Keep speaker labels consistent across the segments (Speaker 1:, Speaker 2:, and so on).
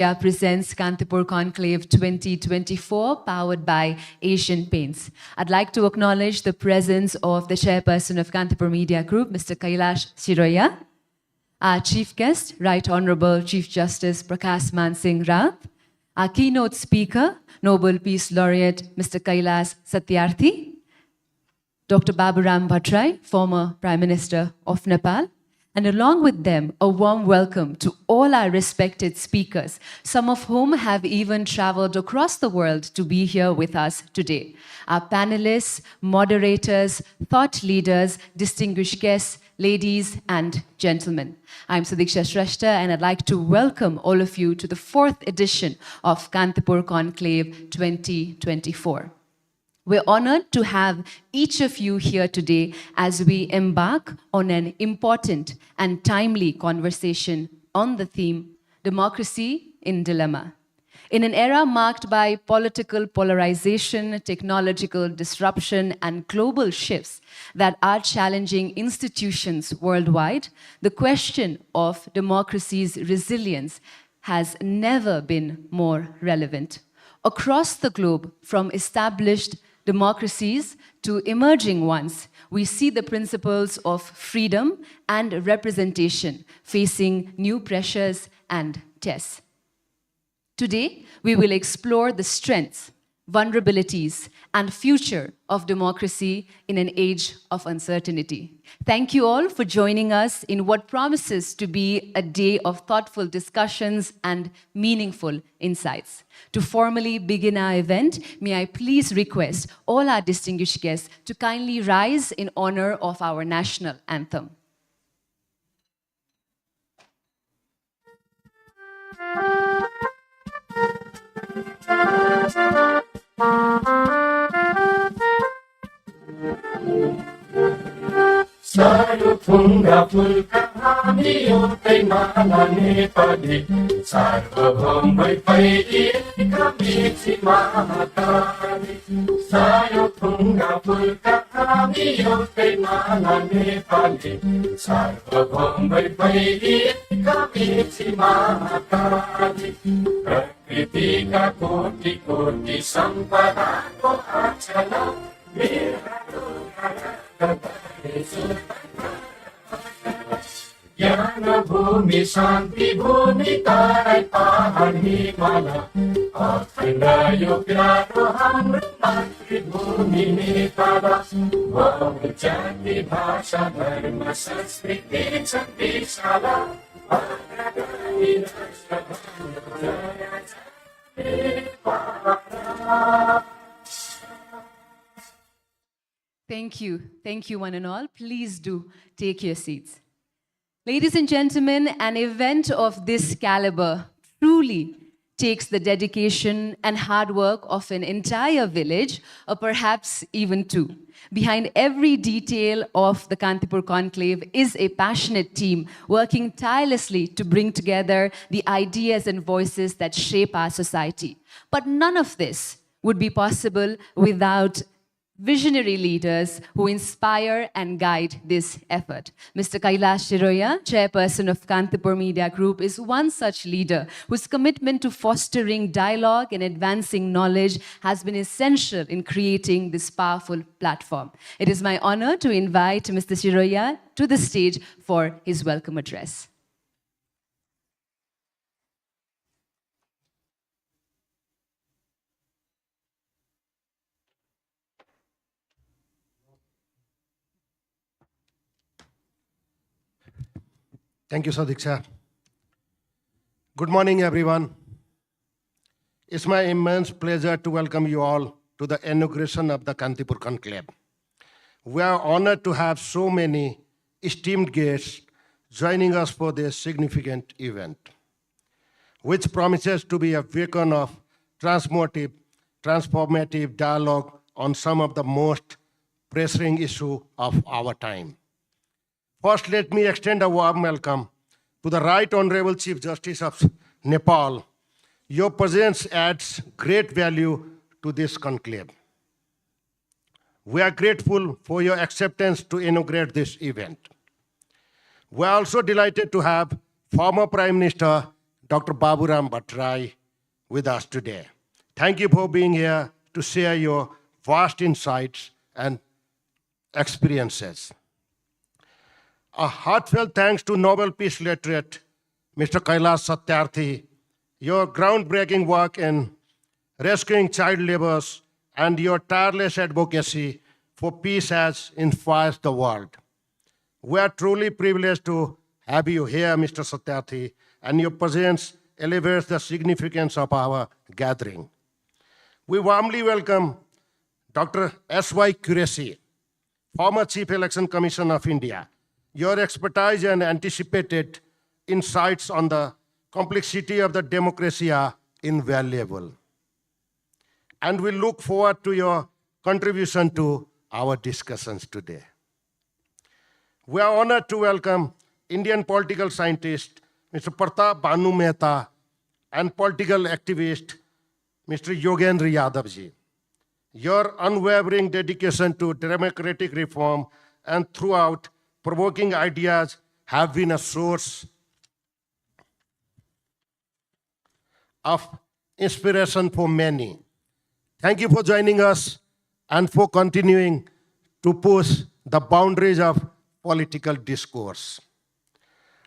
Speaker 1: presents Kantipur Conclave 2024, powered by Asian Paints. I'd like to acknowledge the presence of the Chairperson of Kantipur Media Group, Mr. Kailash, our Chief Guest, Right Honorable Chief Justice Prakash Singh Raut, our keynote speaker, Nobel Peace Laureate Mr. Kailash Satyarthi, Dr. Baburam Bhattarai, former Prime Minister of Nepal, and along with them, a warm welcome to all our respected speakers, some of whom have even traveled across the world to be here with us today. Our panelists, moderators, thought leaders, distinguished guests, ladies and gentlemen. I'm Sadiksha Shrestha, and I'd like to welcome all of you to the 4th edition of Kantipur Conclave 2024. We're honored to have each of you here today as we embark on an important and timely conversation on the theme, Democracy in Dilemma. In an era marked by political polarization, technological disruption, and global shifts that are challenging institutions worldwide, the question of democracy's resilience has never been more relevant. Across the globe, from established democracies to emerging ones, we see the principles of freedom and representation facing new pressures and tests. Today, we will explore the strengths, vulnerabilities, and future of democracy in an age of uncertainty. Thank you all for joining us in what promises to be a day of thoughtful discussions and meaningful insights. To formally begin our event, may I please request all our distinguished guests to kindly rise in honor of our national anthem.
Speaker 2: Sarutunga pulka हामी एउटै माला नेपाली सार्वभौमै भइदिएका मेची महाकाली सारुथुङ्गा पुल्का हामी एउटै माला नेपाली सार्वभौमै भइदिएका मेची महाकाली प्रकृतिका कोटि कोटि सम्पदाको आचला मेरा ज्ञान भूमि शान्ति भूमि तारै पहाड हिमाल अखण्ड यो प्यारो हाम्रो मातृभूमि नेपाल बहु जाति भाषा धर्म संस्कृति छ विशाल
Speaker 1: Thank you one and all. Please do take your seats. Ladies and gentlemen, an event of this caliber truly takes the dedication and hard work of an entire village, or perhaps even two. Behind every detail of the Kantipur Conclave is a passionate team working tirelessly to bring together the ideas and voices that shape our society. But none of this would be possible without visionary leaders who inspire and guide this effort. Mr. Kailash, Chairperson of Kantipur Media Group, is one such leader whose commitment to fostering dialogue and advancing knowledge has been essential in creating this powerful platform. It is my honor to invite Mr. Shiroya to the stage for his welcome address.
Speaker 3: Thank you, Sadiksha. Good morning, everyone. It's my immense pleasure to welcome you all to the inauguration of the Kantipur Conclave. We are honored to have so many esteemed guests joining us for this significant event, which promises to be a beacon of transformative dialogue on some of the most pressing issues of our time. First, let me extend a warm welcome to the Right Honorable Chief Justice of Nepal. Your presence adds great value to this conclave. We are grateful for your acceptance to inaugurate this event. We are also delighted to have former Prime Minister Dr. Baburam Bhattarai with us today. Thank you for being here to share your vast insights and experiences. A heartfelt thanks to Nobel Peace Laureate, Mr. Kailash Satyarthi. Your groundbreaking work in rescuing child laborers and your tireless advocacy for peace has inspired the world. We are truly privileged to have you here, Mr. Satyarthi, and your presence elevates the significance of our gathering. We warmly welcome Dr. S.Y. Qureshi, former Chief Election Commissioner of India. Your expertise and anticipated insights on the complexity of the democracy are invaluable. And we look forward to your contribution to our discussions today. We are honored to welcome Indian political scientist, Mr. Pratap Bhanu Mehta, and political activist, Mr. Yogendra Yadavji. Your unwavering dedication to democratic reform and throughout provoking ideas have been a source of inspiration for many. Thank you for joining us and for continuing to push the boundaries of political discourse.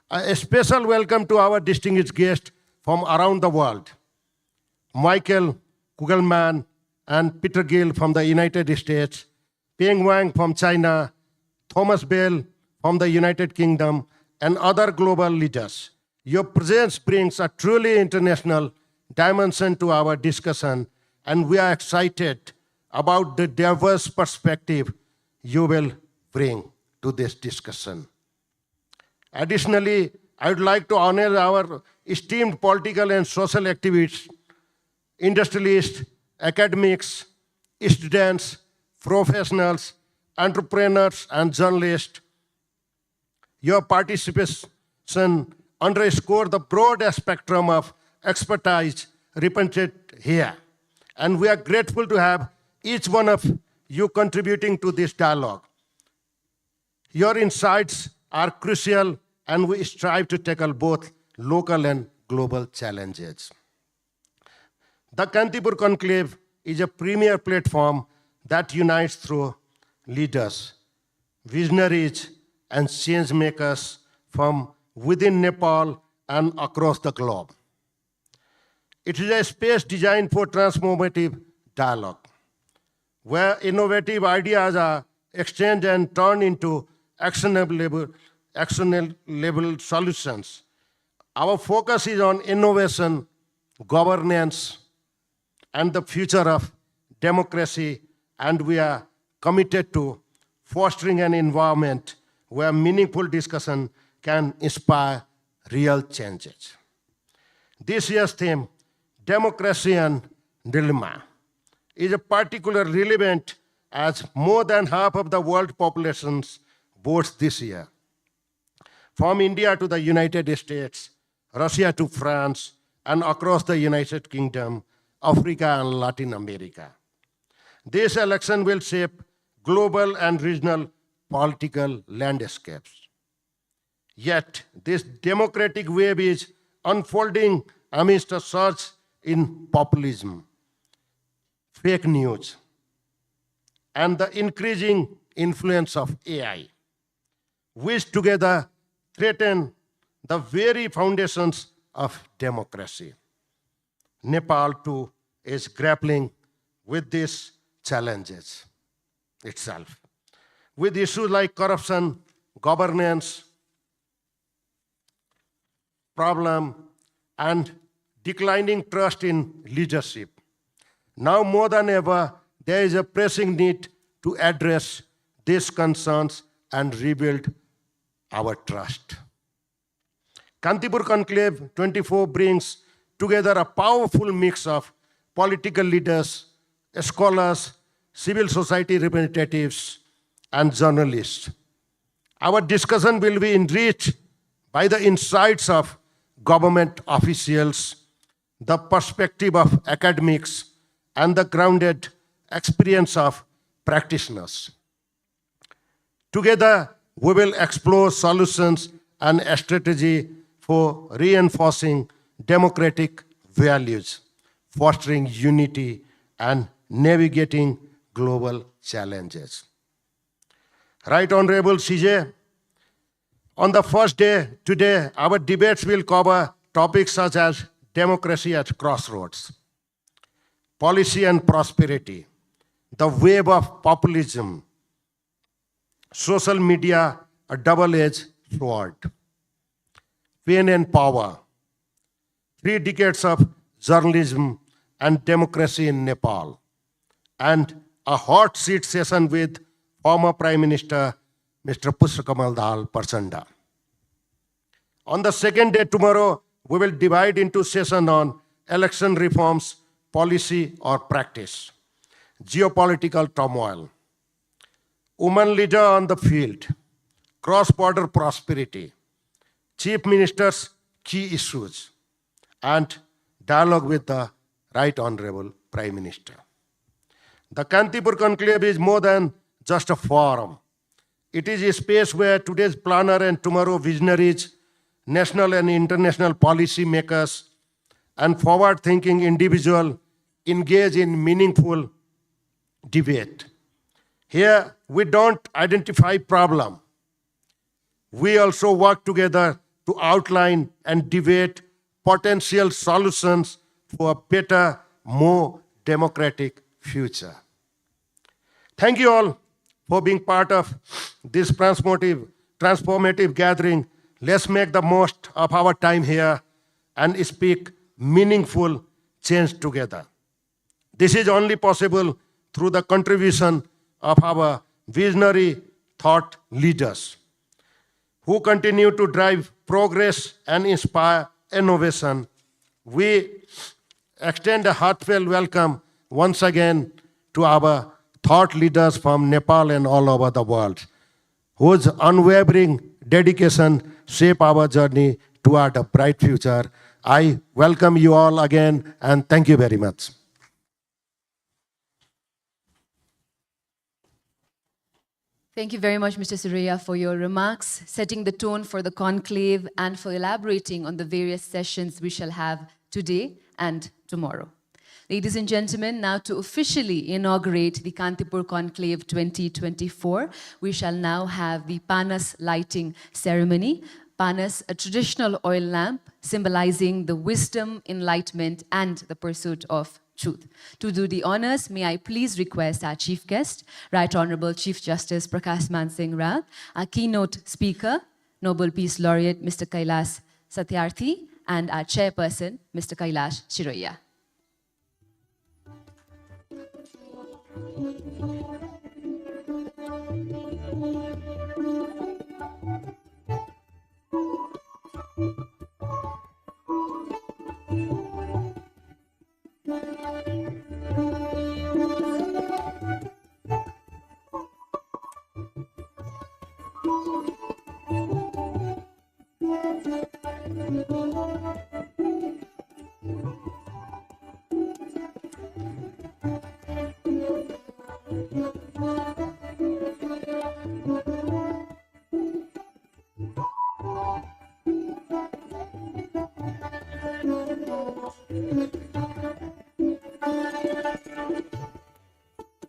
Speaker 3: A special welcome to our distinguished guests from around the world, Michael Kugelman and Peter Gill from the United States, Peng Wang from China, Thomas Bell from the United Kingdom, and other global leaders. Your presence brings a truly international dimension to our discussion, and we are excited about the diverse perspective you will bring to this discussion. Additionally, I would like to honor our esteemed political and social activists, industrialists, academics, students, professionals, entrepreneurs, and journalists. Your participation underscores the broad spectrum of expertise represented here. And we are grateful to have each one of you contributing to this dialogue. Your insights are crucial, and we strive to tackle both local and global challenges. The Kantipur Conclave is a premier platform that unites through leaders, visionaries, and change makers from within Nepal and across the globe. It is a space designed for transformative dialogue, where innovative ideas are exchanged and turned into actionable solutions. Our focus is on innovation, governance, and the future of democracy, and we are committed to fostering an environment where meaningful discussion can inspire real changes. This year's theme, Democracy and Dilemma, is particularly relevant as more than half of the world population votes this year. From India to the United States, Russia to France, and across the United Kingdom, Africa, and Latin America. This election will shape global and regional political landscapes. Yet, this democratic wave is unfolding amidst a surge in populism, fake news, and the increasing influence of AI, which together threaten the very foundations of democracy. Nepal, too, is grappling with these challenges itself, with issues like corruption, governance problem, and declining trust in leadership. Now more than ever, there is a pressing need to address these concerns and rebuild our trust. Kantipur Conclave 24 brings together a powerful mix of political leaders, scholars, civil society representatives, and journalists. Our discussion will be enriched by the insights of government officials, the perspective of academics, and the grounded experience of practitioners. Together, we will explore solutions and a strategy for reinforcing democratic values, fostering unity and navigating global challenges. Right Honorable CJ, on the first day today, our debates will cover topics such as democracy at crossroads, policy and prosperity, the wave of populism, social media, a double-edged sword, pain and power, 3 decades of journalism and democracy in Nepal, and a hot seat session with former Prime Minister Mr. Pushpakamal Dal Prachanda. On the second day tomorrow, we will divide into session on election reforms, policy or practice, geopolitical turmoil, women leader on the field, cross-border prosperity, chief minister's key issues, and dialogue with the Right Honorable Prime Minister. The Kantipur Conclave is more than just a forum. It is a space where today's planner and tomorrow visionaries, national and international policy makers, and forward-thinking individuals engage in meaningful debate. Here, we don't identify problem. We also work together to outline and debate potential solutions for a better, more democratic future. Thank you all for being part of this transformative gathering. Let's make the most of our time here and speak meaningful change together. This is only possible through the contribution of our visionary thought leaders who continue to drive progress and inspire innovation. We extend a heartfelt welcome once again to our thought leaders from Nepal and all over the world, whose unwavering dedication shape our journey toward a bright future. I welcome you all again and thank you very much.
Speaker 1: Thank you very much, Mr. Surya, for your remarks, setting the tone for the conclave and for elaborating on the various sessions we shall have today and tomorrow. Ladies and gentlemen, now to officially inaugurate the Kantipur Conclave 2024, we shall now have the Panas lighting ceremony. Panas, a traditional oil lamp symbolizing the wisdom, enlightenment, and the pursuit of truth. To do the honors, may I please request our chief guest, Right Honorable Chief Justice Prakash Singh Raut, our keynote speaker, Nobel Peace Laureate Mr. Kailash Satyarthi, and our chairperson, Mr. Kailash Shiroya.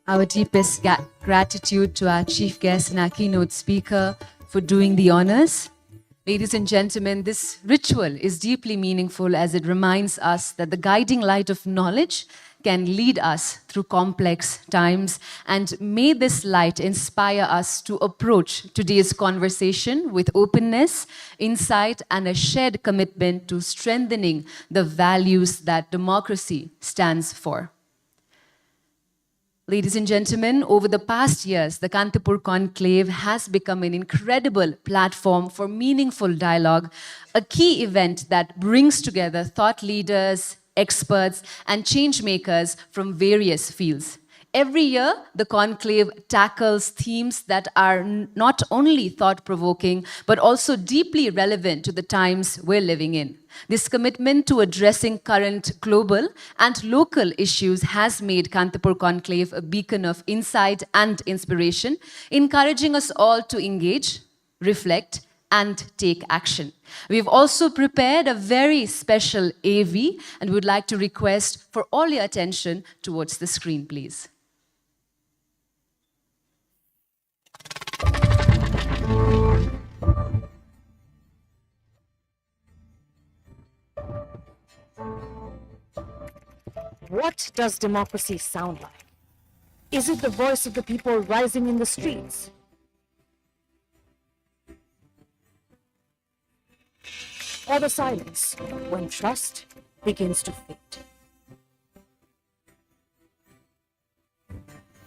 Speaker 1: Our deepest gratitude to our chief guest and our keynote speaker for doing the honors. Ladies and gentlemen, this ritual is deeply meaningful as it reminds us that the guiding light of knowledge can lead us through complex times, and may this light inspire us to approach today's conversation with openness, insight, and a shared commitment to strengthening the values that democracy stands for. Ladies and gentlemen, over the past years, the Kantipur Conclave has become an incredible platform for meaningful dialogue, a key event that brings together thought leaders, experts, and change makers from various fields. Every year, the conclave tackles themes that are not only thought-provoking, but also deeply relevant to the times we're living in. This commitment to addressing current global and local issues has made Kantipur Conclave a beacon of insight and inspiration, encouraging us all to engage, reflect, and take action. We've also prepared a very special AV and would like to request for all your attention towards the screen, please.
Speaker 4: What does democracy sound like? Is it the voice of the people rising in the streets? Or the silence when trust begins to fade?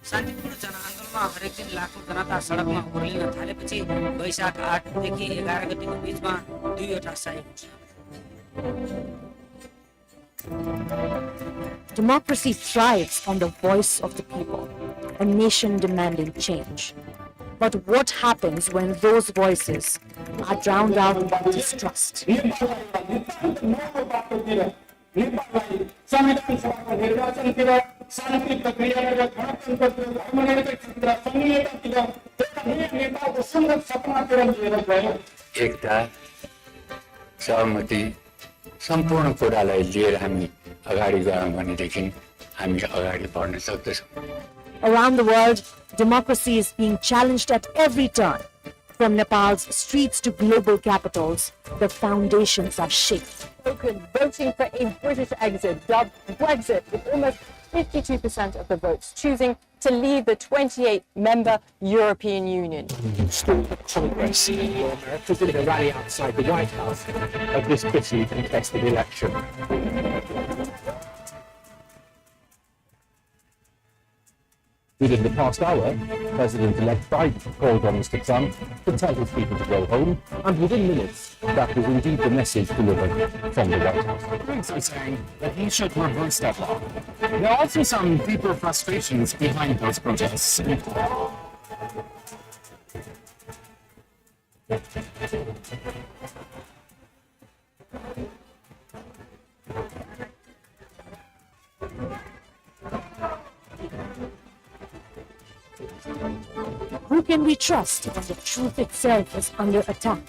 Speaker 5: शान्तिपूर्ण जनआन्दोलनमा हरेक दिन लाखौं जनता सडकमा ओर्लिन थालेपछि वैशाख 8 देखि 11 गतिको बीचमा दुईवटा side
Speaker 4: Democracy thrives on the voice of the people, a nation demanding change. But what happens when those voices are drowned out by distrust?
Speaker 6: एकता सहमति सम्पूर्ण कुरालाई लिएर हामी अगाडि गयौँ भनेदेखि हामी अगाडि बढ्न सक्दछौँ.
Speaker 4: Around the world, democracy is being challenged at every turn. From Nepal's streets to global capitals, the foundations are shaken.
Speaker 7: Voting for a British exit, dubbed Brexit, with almost 52% of the votes choosing to leave the 28-member European Union.
Speaker 8: Installed the Congress in America did a rally outside the White House of this bitterly contested election. Within the past hour, President-elect Biden called on Mr. Trump to tell his people to go home, and within minutes, that was indeed the message delivered from the White House.
Speaker 9: Critics are saying that he should reverse that law. There are also some deeper frustrations behind those protests.
Speaker 4: Who can we trust when the truth itself is under attack?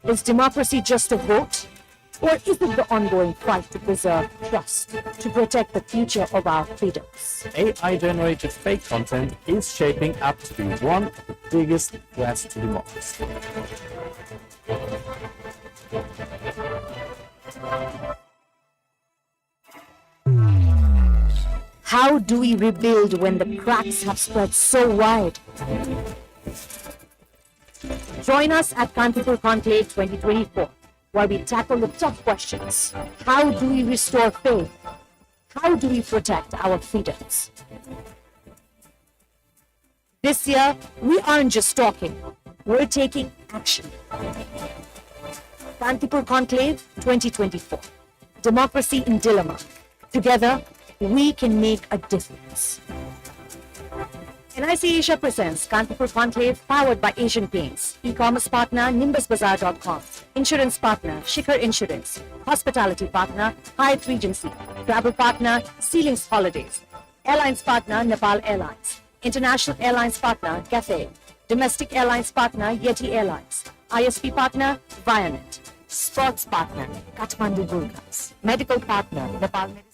Speaker 4: Is democracy just a vote? Or is it the ongoing fight to preserve trust, to protect the future of our freedoms?
Speaker 8: AI-generated fake content is shaping up to be one of the biggest threats to democracy.
Speaker 4: How do we rebuild when the cracks have spread so wide? Join us at Kantipur Conclave 2024, where we tackle the tough questions. How do we restore faith? How do we protect our freedoms? This year, we aren't just talking, we're taking action. Kantipur Conclave 2024, Democracy in Dilemma. Together, we can make a difference. NIC Asia presents Kantipur Conclave, powered by Asian Paints, e-commerce partner nimbusbazaar.com, insurance partner Shikhar Insurance, hospitality partner Hyatt Regency, travel partner Ceilings Holidays, airlines partner Nepal Airlines, international airlines partner Cathay, domestic airlines partner Yeti Airlines, ISP partner Vianet, sports partner Kathmandu Bulgars, medical partner Nepal Medicine.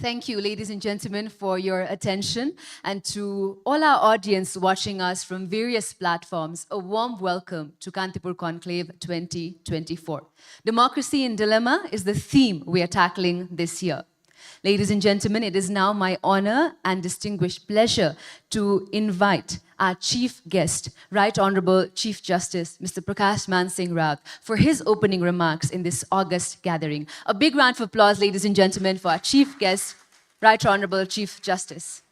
Speaker 1: Thank you, ladies and gentlemen, for your attention. And to all our audience watching us from various platforms, a warm welcome to Kantipur Conclave 2024. Democracy in Dilemma is the theme we are tackling this year. Ladies and gentlemen, it is now my honor and distinguished pleasure to invite our chief guest, Right Honorable Chief Justice, Mr. Prakash Singh Raut, for his opening remarks in this August gathering. A big round of applause, ladies and gentlemen, for our chief guest, Right Honorable Chief Justice.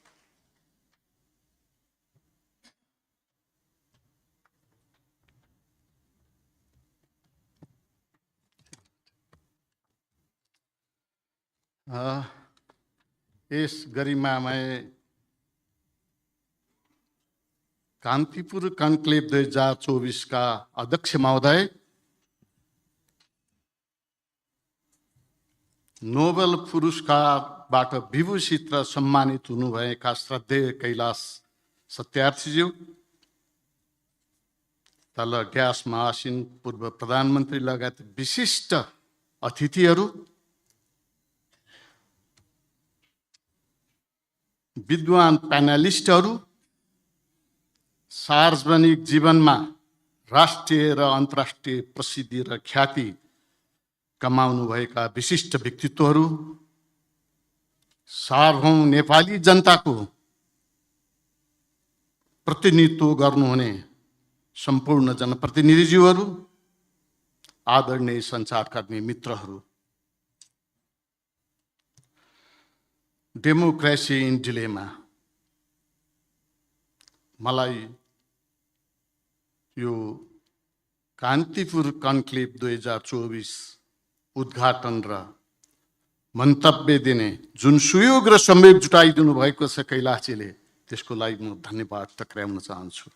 Speaker 10: Yes गरिमामय Kantipur conclave 2024 का अध्यक्ष महोदय, Nobel पुरस्कारबाट विभूषित र सम्मानित हुनुभएका श्रद्धेय कैलाश सत्यार्थीज्यू, तल ग्यासमा आसीन पूर्व प्रधानमन्त्री लगायत विशिष्ट अतिथिहरू, विद्वान प्यानलिस्टहरू, सार्वजनिक जीवनमा राष्ट्रिय र अन्तर्राष्ट्रिय प्रसिद्धि र ख्याति कमाउनुभएका विशिष्ट व्यक्तित्वहरू, सार्वभौम नेपाली जनताको प्रतिनिधित्व गर्नुहुने सम्पूर्ण जनप्रतिनिधिज्यूहरू, आदरणीय सञ्चारकर्मी मित्रहरू, डेमोक्रेसी इन डिलेमा, मलाई यो कान्तिपुर कन्क्लेभ 2024 उद्घाटन र मन्तव्य दिने जुन सुयोग र संयोग जुटाइदिनु भएको छ कैलाशजीले, त्यसको लागि म धन्यवाद टक्राउन चाहन्छु।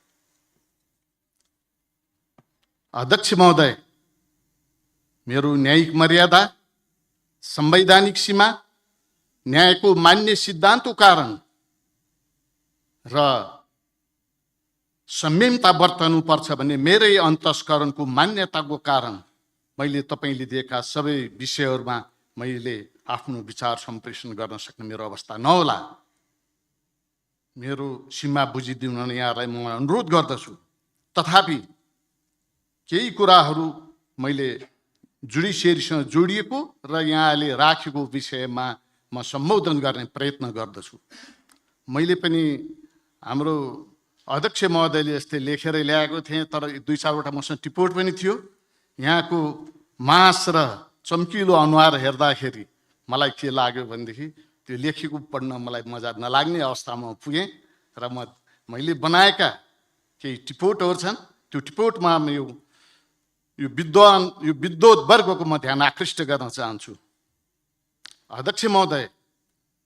Speaker 10: अध्यक्ष महोदय, मेरो न्यायिक मर्यादा, संवैधानिक सीमा, न्यायको मान्य सिद्धान्तको कारण र संयमता बर्तनुपर्छ भन्ने मेरै अन्तस्करणको मान्यताको कारण मैले तपाईँले दिएका सबै विषयहरूमा मैले आफ्नो विचार सम्प्रेषण गर्न सक्ने मेरो अवस्था नहोला। मेरो सीमा बुझिदिउन यहाँलाई म अनुरोध गर्दछु। तथापि केही कुराहरू मैले जुडिसियरीसँग जोडिएको र यहाँले राखेको विषयमा म सम्बोधन गर्ने प्रयत्न गर्दछु। मैले पनि हाम्रो अध्यक्ष महोदयले यस्तै लेखेर ल्याएको थिएँ, तर 2-4वटा मसँग टिपोट पनि थियो। यहाँको मास र चम्किलो अनुहार हेर्दाखेरि मलाई के लाग्यो भनेदेखि त्यो लेखेको पढ्न मलाई मजा नलाग्ने अवस्थामा पुगेँ र मैले बनाएका केही टिपोटहरू छन्। त्यो टिपोटमा यो विद्वत वर्गको म ध्यान आकृष्ट गर्न चाहन्छु। अध्यक्ष महोदय,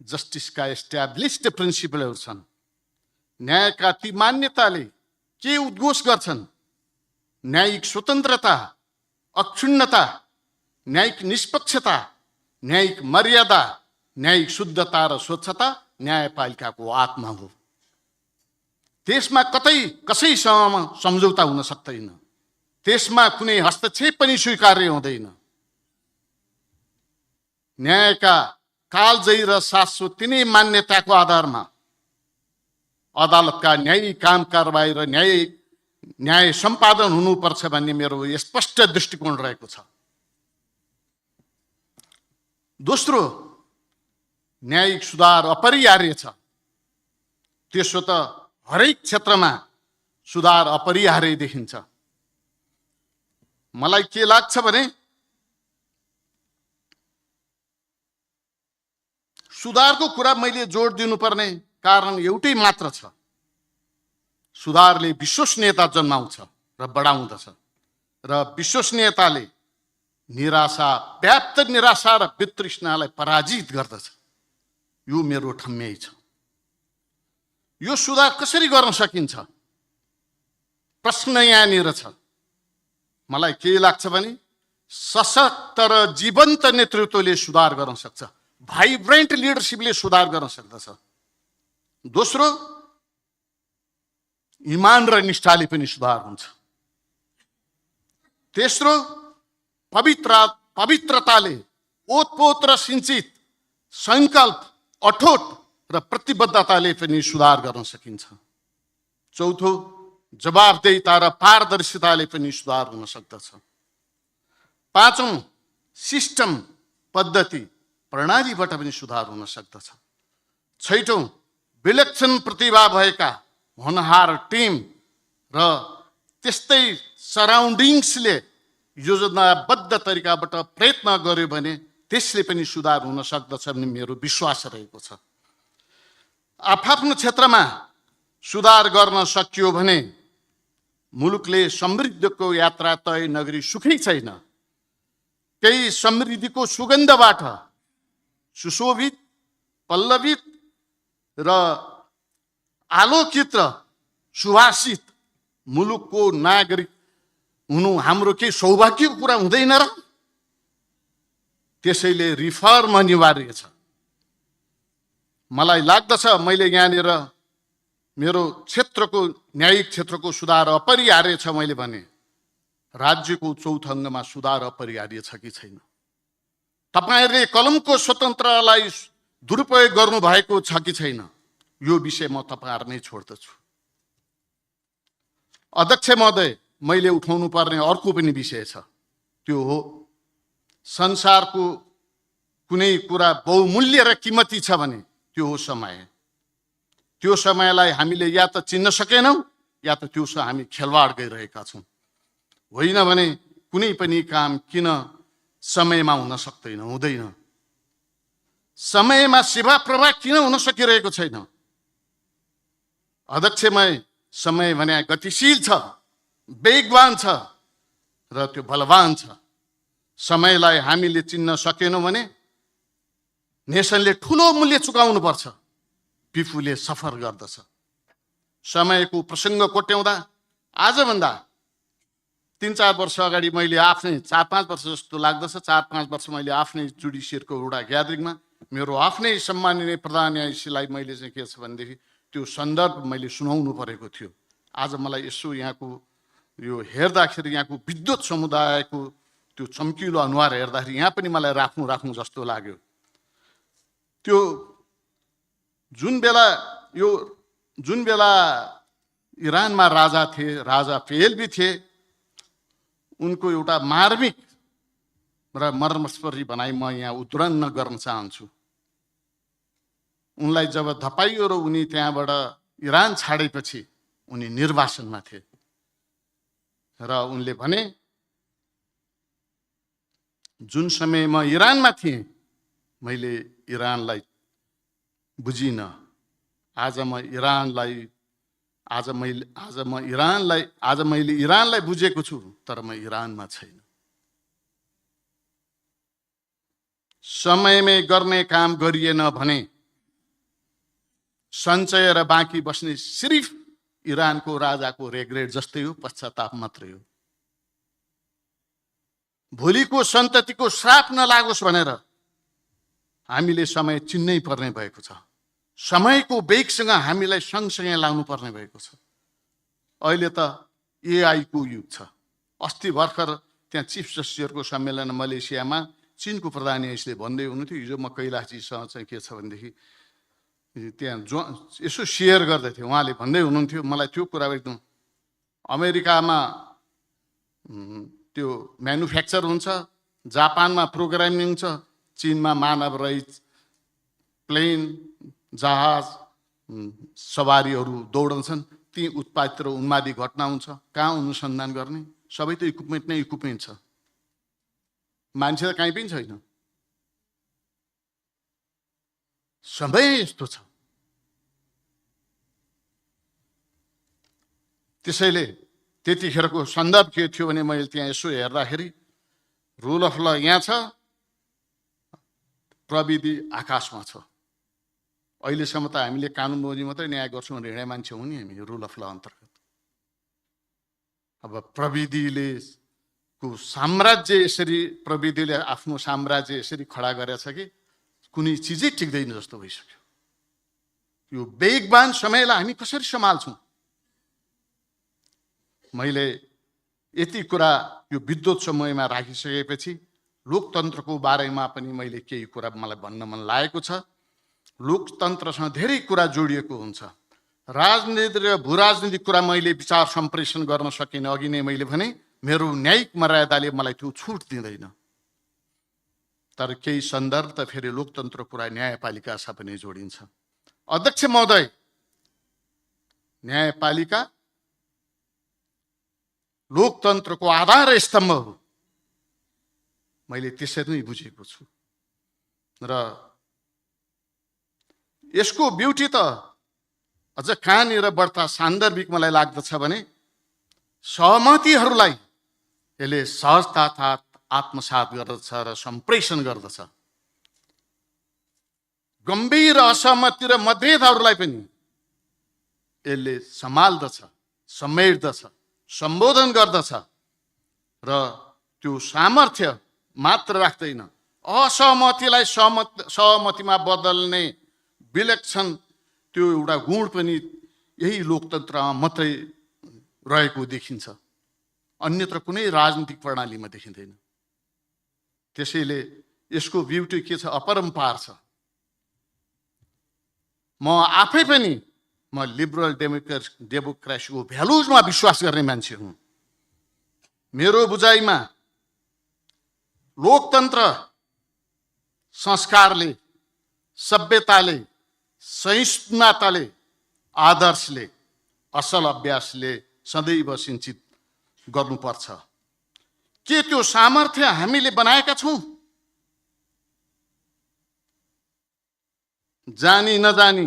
Speaker 10: जस्टिसका एस्ट्याब्लिस्ड प्रिन्सिपलहरू छन्। न्यायका ती मान्यताले के उद्घोष गर्छन्? न्यायिक स्वतन्त्रता, अक्षुण्णता, न्यायिक निष्पक्षता, न्यायिक मर्यादा, न्यायिक शुद्धता र स्वच्छता न्यायपालिकाको आत्मा हो। त्यसमा कतै कसैसँग सम्झौता हुन सक्दैन। त्यसमा कुनै हस्तक्षेप पनि स्वीकार्य हुँदैन। न्यायका कालजयी र शाश्वत तिनै मान्यताको आधारमा अदालतका न्यायिक काम कारबाही र न्याय सम्पादन हुनुपर्छ भन्ने मेरो स्पष्ट दृष्टिकोण रहेको छ। दोस्रो, न्यायिक सुधार अपरिहार्य छ। त्यसो त हरेक क्षेत्रमा सुधार अपरिहार्य देखिन्छ। मलाई के लाग्छ भने सुधारको कुरा मैले जोड दिनुपर्ने कारण एउटै मात्र छ। सुधारले विश्वसनीयता जन्माउँछ र बढाउँदछ र विश्वसनीयताले व्याप्त निराशा र वितृष्णालाई पराजित गर्दछ। यो मेरो ठम्याइ छ। यो सुधार कसरी गर्न सकिन्छ? प्रश्न यहाँनिर छ। मलाई के लाग्छ भने सशक्त र जीवन्त नेतृत्वले सुधार गर्न सक्छ। भाइब्रेन्ट लिडरसिपले सुधार गर्न सक्दछ। दोस्रो, इमान र निष्ठाले पनि सुधार हुन्छ। तेस्रो, पवित्रताले ओतपोत र सिंचित संकल्प, अठोट र प्रतिबद्धताले पनि सुधार गर्न सकिन्छ। चौथो, जवाबदेहिता र पारदर्शिताले पनि सुधार हुन सक्दछ। पाँचौं, सिस्टम, पद्धति, प्रणालीबाट पनि सुधार हुन सक्दछ। छैटौं, विलक्षण प्रतिभा भएका होनहार टिम र त्यस्तै सराउन्डिङ्सले योजनाबद्ध तरिकाबाट प्रयत्न गर्यो भने त्यसले पनि सुधार हुन सक्दछ भन्ने मेरो विश्वास रहेको छ। आफ्नो क्षेत्रमा सुधार गर्न सकियो भने मुलुकले समृद्धिको यात्रा तय नगरी सुखै छैन। त्यही समृद्धिको सुगन्धबाट सुशोभित, पल्लवित र आलोकित र सुभाषित मुलुकको नागरिक हुनु हाम्रो केही सौभाग्यको कुरा हुँदैन र? त्यसैले रिफर्म अनिवार्य छ। मलाई लाग्दछ मैले यहाँनिर मेरो क्षेत्रको न्यायिक क्षेत्रको सुधार अपरिहार्य छ मैले भने राज्यको चौथो अङ्गमा सुधार अपरिहार्य छ कि छैन? तपाईहरुले कलमको स्वतन्त्रतालाई दुरुपयोग गर्नु भएको छ कि छैन? यो विषय म तपाईहरुमै छोड्दछु। अध्यक्ष महोदय, मैले उठाउनु पर्ने अर्को पनि विषय छ, त्यो हो संसारको कुनै कुरा बहुमूल्य र कीमती छ भने त्यो हो समय। त्यो समयलाई हामीले या त चिन्न सकेनौं या त त्योसँग हामी खेलवाड गरिरहेका छौं। होइन भने कुनै पनि काम किन समयमा हुन सक्दैन, हुँदैन? समयमा सेवा प्रवाह किन हुन सकिरहेको छैन? अध्यक्षमय समय भने गतिशील छ, वेगवान छ र त्यो बलवान छ। समयलाई हामीले चिन्न सकेनौं भने नेसनले ठूलो मूल्य चुकाउनु पर्छ। पिफुले सफर गर्दछ। समयको प्रसङ्ग कोट्याउँदा आजभन्दा 3-4 वर्ष अगाडि मैले आफ्नै 4-5 वर्ष जस्तो लाग्दछ, 4-5 वर्ष मैले आफ्नै जुडिसियरको एउटा ग्यादरिङमा मेरो आफ्नै सम्माननीय प्रधान न्यायाधीशलाई मैले चाहिँ के छ भनेदेखि त्यो सन्दर्भ मैले सुनाउनु परेको थियो। आज मलाई यसो यहाँको यो हेर्दाखेरि यहाँको विद्युत समुदायको त्यो चम्किलो अनुहार हेर्दाखेरि यहाँ पनि मलाई राख्नु जस्तो लाग्यो। त्यो जुन बेला इरानमा राजा थिए, राजा पेहलवी थिए, उनको एउटा मार्मिक र मर्मस्पर्शी भनाइ म यहाँ उद्धरण गर्न चाहन्छु। उनलाई जब धपाइयो र उनी त्यहाँबाट इरान छाडेपछि उनी निर्वासनमा थिए र उनले भने जुन समय म इरानमा थिएँ मैले इरानलाई बुझिन। आज मैले इरानलाई बुझेको छु, तर म इरानमा छैन। समयमै गर्ने काम गरिएन भने सञ्चय र बाँकी बस्ने सिर्फ इरानको राजाको रेग्रेट जस्तै हो, पश्चाताप मात्रै हो। भोलिको सन्ततिको श्राप नलागोस् भनेर हामीले समय चिन्नै पर्ने भएको छ। समयको वेगसँग हामीलाई सँगसँगै लाउनु पर्ने भएको छ। अहिले त एआई को युग छ। अस्ति भर्खर त्यहाँ चिफ जस्टिसहरूको सम्मेलन मलेसियामा चीनको प्रधान न्यायाधीशले भन्दै हुनुहुन्थ्यो। हिजो म कैलाशजीसँग चाहिँ के छ भनेदेखि त्यहाँ यसो सेयर गर्दै थिएँ। उहाँले भन्दै हुनुहुन्थ्यो, मलाई त्यो कुरा एकदम अमेरिकामा त्यो म्यानुफ्याक्चर हुन्छ, जापानमा प्रोग्रामिङ हुन्छ, चीनमा मानव रहित प्लेन जहाज सवारीहरू दौडन्छन्। ती उत्पादित र उन्मादी घटना हुन्छ। कहाँ अनुसन्धान गर्ने? सबै त इक्विपमेन्ट नै इक्विपमेन्ट छ, मान्छे त कहीँ पनि छैन। समय यस्तो छ। त्यसैले त्यतिखेरको सन्दर्भ के थियो भने मैले त्यहाँ यसो हेर्दाखेरि रुल अफ ल यहाँ छ, प्रविधि आकाशमा छ। अहिलेसम्म त हामीले कानुन बमोजिम मात्रै न्याय गर्छौँ भने हिँडे मान्छे हुँ नि हामी रुल अफ ल अन्तर्गत। अब प्रविधिले आफ्नो साम्राज्य यसरी खडा गरेछ कि कुनै चिजै टिक्दैन जस्तो भइसक्यो। यो वेगवान समयलाई हामी कसरी सम्हाल्छौँ? मैले यति कुरा यो विद्युत समयमा राखिसकेपछि लोकतन्त्रको बारेमा पनि मैले केही कुरा मलाई भन्न मन लागेको छ। लोकतन्त्रसँग धेरै कुरा जोडिएको हुन्छ। राजनीति र भूराजनीतिक कुरा मैले विचार सम्प्रेषण गर्न सकिनँ। अघि नै मैले भने मेरो न्यायिक मर्यादाले मलाई त्यो छुट दिँदैन। तर केही सन्दर्भ त फेरि लोकतन्त्र कुरा न्यायपालिकासँग पनि जोडिन्छ। अध्यक्ष महोदय, न्यायपालिका लोकतन्त्रको आधार स्तम्भ हो। मैले त्यसरी नै बुझेको छु र यसको ब्युटी त अझ कहाँनिर बढ्ता सान्दर्भिक मलाई लाग्दछ भने सहमतिहरूलाई यसले सहजता आत्मसात गर्दछ र सम्प्रेषण गर्दछ। गम्भीर असहमति र मतभेदहरूलाई पनि यसले सम्हाल्दछ, समेट्दछ, सम्बोधन गर्दछ र त्यो सामर्थ्य मात्र राख्दैन, असहमतिलाई सहमतिमा बदल्ने विलक्षण त्यो एउटा गुण पनि यही लोकतन्त्रमा मात्रै रहेको देखिन्छ, अन्यत्र कुनै राजनीतिक प्रणालीमा देखिँदैन। त्यसैले यसको ब्युटी के छ, अपरम्पार छ। म आफै पनि लिबरल डेमोक्रेसीको भ्यालुजमा विश्वास गर्ने मान्छे हुँ। मेरो बुझाइमा लोकतन्त्र संस्कारले, सभ्यताले, सहिष्णुताले, आदर्शले, असल अभ्यासले सदैव सिंचित गर्नुपर्छ। के त्यो सामर्थ्य हामीले बनाएका छौँ? जानी नजानी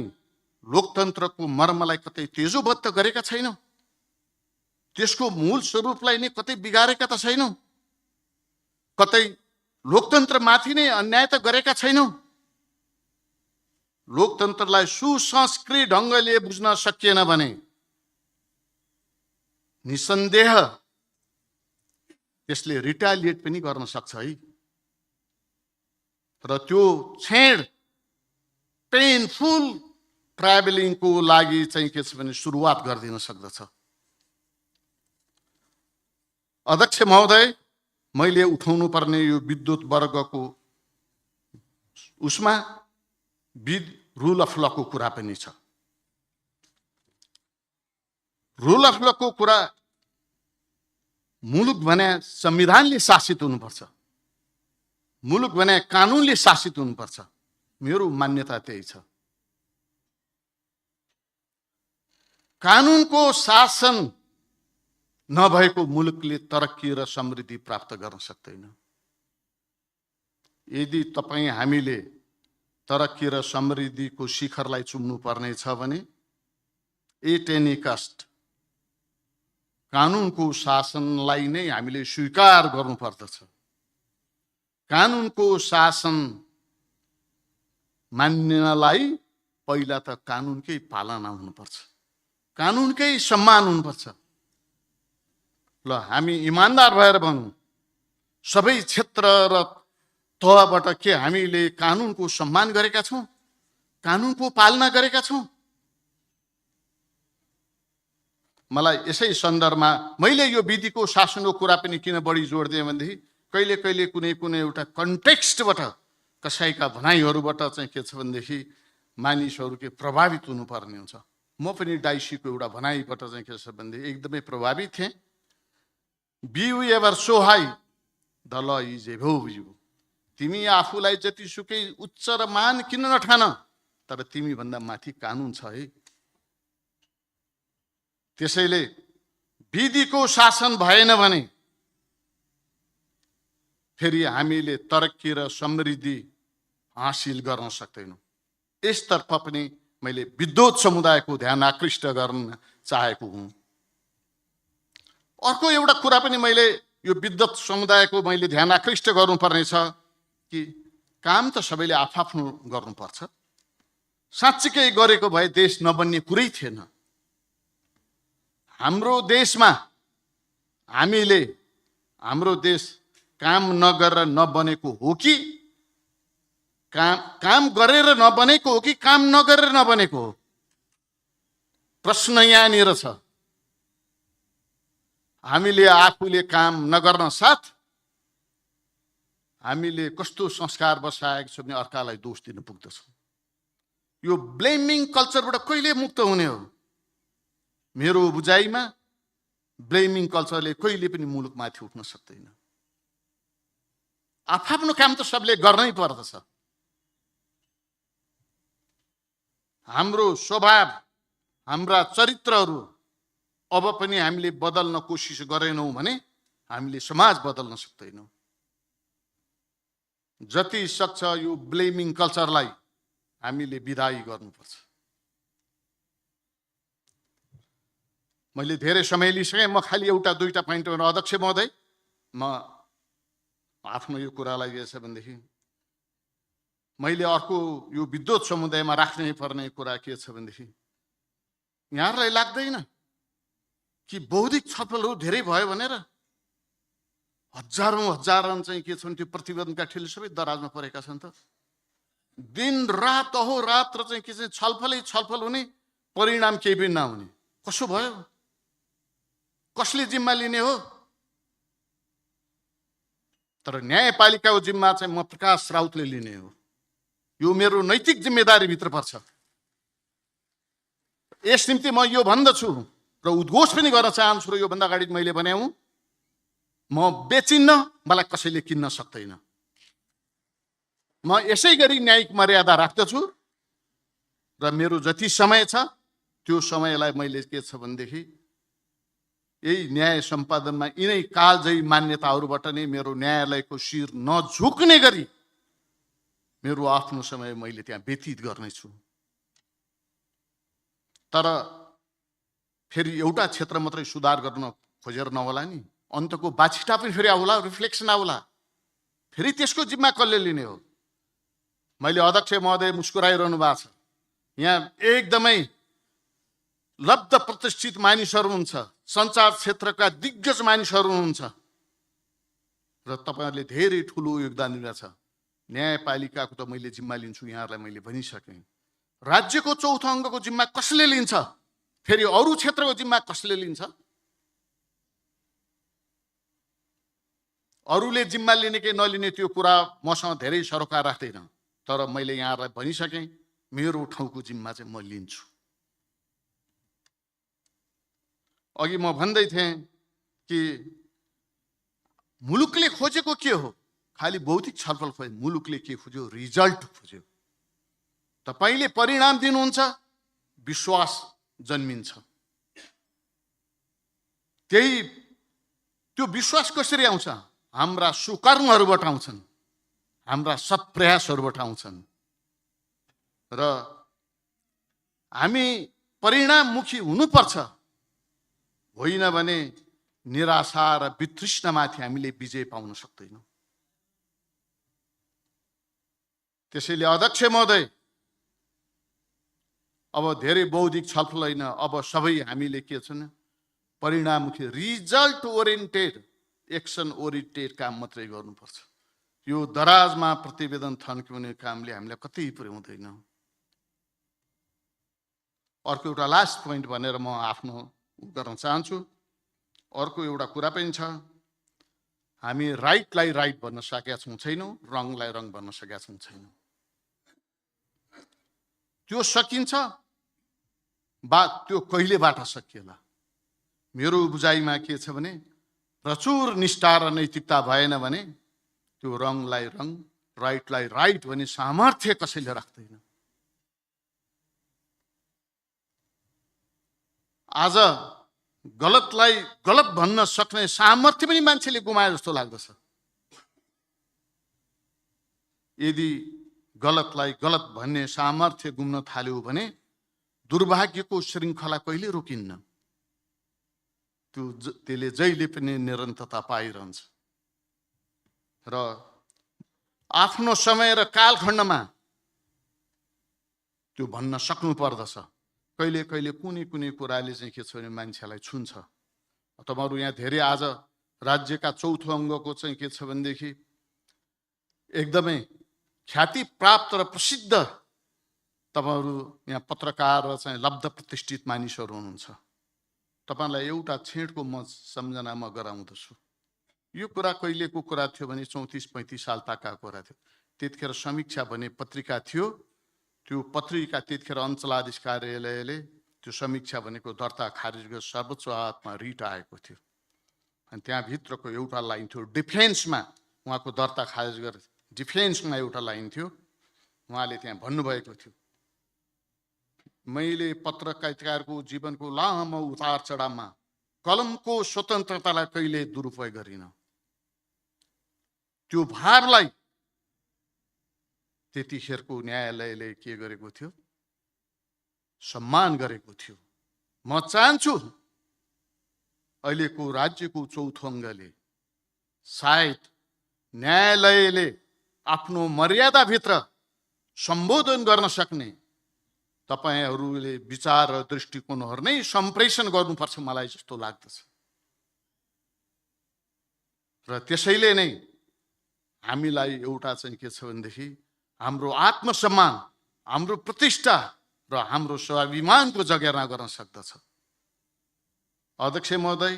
Speaker 10: लोकतन्त्रको मर्मलाई कतै तेजोबद्ध गरेका छैनौँ, त्यसको मूल स्वरूपलाई नै कतै बिगारेका त छैनौँ, कतै लोकतन्त्रमाथि नै अन्याय त गरेका छैनौँ। लोकतन्त्रलाई सुसंस्कृत ढङ्गले बुझ्न सकिएन भने निसन्देह त्यसले रिटालिएट पनि गर्न सक्छ है। र त्यो छेड पेनफुल ट्राभलिङको लागि चाहिँ के छ भने सुरुवात गरिदिन सक्दछ। अध्यक्ष महोदय, मैले उठाउनु पर्ने यो विद्युत वर्गको उसमा रुल अफ लको कुरा पनि छ। रुल अफ लको कुरा, मुलुक भने संविधानले शासित हुनुपर्छ, मुलुक भने कानुनले शासित हुनुपर्छ। मेरो मान्यता त्यही छ। कानुनको शासन नभएको मुलुकले तरक्की र समृद्धि प्राप्त गर्न सक्दैन। यदि हामीले तरक्की र समृद्धिको शिखरलाई चुम्नु पर्ने छ भने एट एनी कस्ट कानुनको शासनलाई नै हामीले स्वीकार गर्नुपर्दछ। कानुनको शासन मान्नलाई पहिला त कानुनकै पालना हुनुपर्छ, कानुनकै सम्मान हुनुपर्छ। ल, हामी इमान्दार भएर भनौँ, सबै क्षेत्र र तहबाट के हामीले कानुनको सम्मान गरेका छौँ, कानुनको पालना गरेका छौँ? मलाई यसै सन्दर्भमा मैले यो विधिको शासनको कुरा पनि किन बढी जोड दिएँ भनेदेखि कहिले कहिले कुनै एउटा कन्टेक्स्टबाट कसैका भनाइहरूबाट चाहिँ के छ भनेदेखि मानिसहरू के प्रभावित हुनुपर्ने हुन्छ। म पनि डाइसीको एउटा भनाइबाट चाहिँ के छ भनेदेखि एकदमै प्रभावित थिएँ। Be you ever so high, the law is above you. तिमी आफूलाई जतिसुकै उच्च र मान किन नठान, तर तिमी भन्दा माथि कानुन छ है। त्यसैले विधिको शासन भएन भने फेरि हामीले तरक्की र समृद्धि हासिल गर्न सक्दैनौँ। यसतर्फ पनि मैले विद्युत समुदायको ध्यान आकृष्ट गर्न चाहेको हुँ। अर्को एउटा कुरा पनि मैले यो विद्युत समुदायको मैले ध्यान आकृष्ट गर्नुपर्ने छ कि काम त सबैले आफआफ्नो गर्नुपर्छ। साँच्चीकै गरेको भए देश नबन्ने कुरै थिएन। हाम्रो देशमा हाम्रो देश काम नगरेर नबनेको हो कि काम गरेर नबनेको हो कि काम नगरेर नबनेको हो? प्रश्न यहाँनिर छ। हामीले आफूले काम नगर्न साथ हामीले कस्तो संस्कार बसाएको छ भने अर्कालाई दोष दिन पुग्दछ। यो ब्लेमिङ कल्चरबाट कहिले मुक्त हुने हो? मेरो बुझाइमा ब्लेमिङ कल्चरले कहिले पनि मुलुकमाथि उठ्न सक्दैन। आफ्नो काम त सबले गर्नै पर्दछ। हाम्रो स्वभाव, हाम्रा चरित्रहरू अब पनि हामीले बदल्न कोसिस गरेनौँ भने हामीले समाज बदल्न सक्दैनौँ। जति सक्छ यो ब्लेमिङ कल्चरलाई हामीले विदाई गर्नुपर्छ। मैले धेरै समय लिइसकेँ। म खालि एउटा दुईटा पोइन्टमा, अध्यक्ष महोदय, म आफ्नो यो कुरालाई के छ भनेदेखि मैले अर्को यो विद्युत समुदायमा राख्नै पर्ने कुरा के छ भनेदेखि यहाँहरूलाई लाग्दैन कि बौद्धिक छलफलहरू धेरै भयो भनेर हजारौँ चाहिँ के छन् त्यो प्रतिवेदनका ठेले सबै दराजमा परेका छन् त। दिन रात अहोरात्र चाहिँ के छ छलफल हुने, परिणाम केही पनि नहुने कसो भयो? कसले जिम्मा लिने हो? तर न्यायपालिकाको जिम्मा चाहिँ म प्रकाश राउतले लिने हो। यो मेरो नैतिक जिम्मेदारीभित्र पर्छ। यस निम्ति म यो भन्दछु र उद्घोष पनि गर्न चाहन्छु र योभन्दा अगाडि मैले भने म बेचिन्न, मलाई कसैले किन्न सक्दैन। म यसै गरी न्यायिक मर्यादा राख्दछु र मेरो जति समय छ त्यो समयलाई मैले के छ भनेदेखि यही न्याय सम्पादनमा यिनै कालजयी मान्यताहरूबाट नै मेरो न्यायालयको शिर नझुक्ने गरी मेरो आफ्नो समय मैले त्यहाँ व्यतीत गर्नेछु। तर फेरि एउटा क्षेत्र मात्रै सुधार गर्न खोजेर नहोला नि, अन्तको बाछिटा पनि फेरि आउला, रिफ्लेक्सन आउला, फेरि त्यसको जिम्मा कसले लिने हो? मैले अध्यक्ष महोदय मुस्कुराइरहनु भएको छ, यहाँ एकदमै लब्ध प्रतिष्ठित मानिसहरू हुन्छ, सञ्चार क्षेत्रका दिग्गज मानिसहरू हुनुहुन्छ र तपाईहरुले धेरै ठुलो योगदान दिनुहुन्छ। न्यायपालिकाको त मैले जिम्मा लिन्छु, यहाँहरूलाई मैले भनिसकेँ। राज्यको चौथो अङ्गको जिम्मा कसले लिन्छ? फेरि अरू क्षेत्रको जिम्मा कसले लिन्छ? अरूले जिम्मा लिने कि नलिने त्यो कुरा मसँग धेरै सरोकार राख्दैन, तर मैले यहाँहरूलाई भनिसकेँ मेरो ठाउँको जिम्मा चाहिँ म लिन्छु। अघि म भन्दै थिएँ कि मुलुकले खोजेको के हो? खालि भौतिक छलफल खोजे, मुलुकले के खोज्यो? रिजल्ट खोज्यो। तपाईले परिणाम दिनुहुन्छ, विश्वास जन्मिन्छ। त्यो विश्वास कसरी आउँछ? हाम्रा सुकर्महरूबाट आउँछन्, हाम्रा सत्प्रयासहरूबाट आउँछन् र हामी परिणाममुखी हुनुपर्छ। होइन भने निराशा र वितृष्णामाथि हामीले विजय पाउन सक्दैनौँ। त्यसैले अध्यक्ष महोदय, अब धेरै बौद्धिक छलफल होइन, अब सबै हामीले के छन् परिणाममुखी रिजल्ट ओरिएन्टेड, एक्सन ओरिएन्टेड काम मात्रै गर्नुपर्छ। यो दराजमा प्रतिवेदन थन्क्याउने कामले हामीलाई कतै पुर्याउँदैन। अर्को एउटा लास्ट पोइन्ट भनेर म आफ्नो गर्न चाहन्छु। अर्को एउटा कुरा पनि छ, हामी राइटलाई राइट भन्न सकेका छैनौँ, रङलाई रङ भन्न सकेका छैनौँ। त्यो सकिन्छ त्यो कहिलेबाट सकिएला? मेरो बुझाइमा के छ भने प्रचुर निष्ठा र नैतिकता भएन भने त्यो रङलाई रङ, राइटलाई राइट भन्ने सामर्थ्य कसैले राख्दैन। आज गलतलाई गलत भन्न सक्ने सामर्थ्य पनि मान्छेले गुमाए जस्तो लाग्दछ। यदि गलतलाई गलत भन्ने सामर्थ्य गुम्न थाल्यो भने दुर्भाग्यको श्रृङ्खला कहिले रोकिन्न, त्यसले जहिले पनि निरन्तरता पाइरहन्छ। र आफ्नो समय र कालखण्डमा त्यो भन्न सक्नु पर्दछ। कहिले कहिले कुनै कुराले चाहिँ के छ भने मान्छेलाई छुन्छ। तपाईहरु यहाँ धेरै आज राज्यका चौथो अङ्गको चाहिँ के छ भनेदेखि एकदमै ख्याति प्राप्त र प्रसिद्ध तपाईहरु यहाँ पत्रकार र चाहिँ लब्ध प्रतिष्ठित मानिसहरू हुनुहुन्छ। तपाईलाई एउटा छेडको म सम्झना म गराउँदछु। यो कुरा कहिलेको कुरा थियो भने 34-35 साल तकको कुरा थियो। त्यतिखेर समीक्षा भन्ने पत्रिका थियो। त्यो पत्रिका त्यतिखेर अञ्चलाधीश कार्यालयले त्यो समीक्षा भनेको दर्ता खारिज गरेर सर्वोच्च अदालतमा रिट आएको थियो। अनि त्यहाँ भित्रको एउटा लाइन थियो डिफेन्समा, उहाँको दर्ता खारिज गरेर डिफेन्समा एउटा लाइन थियो। उहाँले त्यहाँ भन्नुभएको थियो, मैले पत्रकारको जीवनको लामो उतार चढावमा कलमको स्वतन्त्रतालाई कहिले दुरुपयोग गरिन। त्यो भारलाई त्यतिखेरको न्यायालयले के गरेको थियो? सम्मान गरेको थियो। म चाहन्छु अहिलेको राज्यको चौथो अङ्गले सायद न्यायालयले आफ्नो मर्यादाभित्र सम्बोधन गर्न सक्ने तपाईहरुले विचार र दृष्टिकोणहरु नै सम्प्रेषण गर्नुपर्छ मलाई जस्तो लाग्दछ। र त्यसैले नै हामीलाई एउटा चाहिँ के छ भनेदेखि हाम्रो आत्मसम्मान, हाम्रो प्रतिष्ठा र हाम्रो स्वाभिमानको जगेर्ना गर्न सक्दछ। अध्यक्ष महोदय,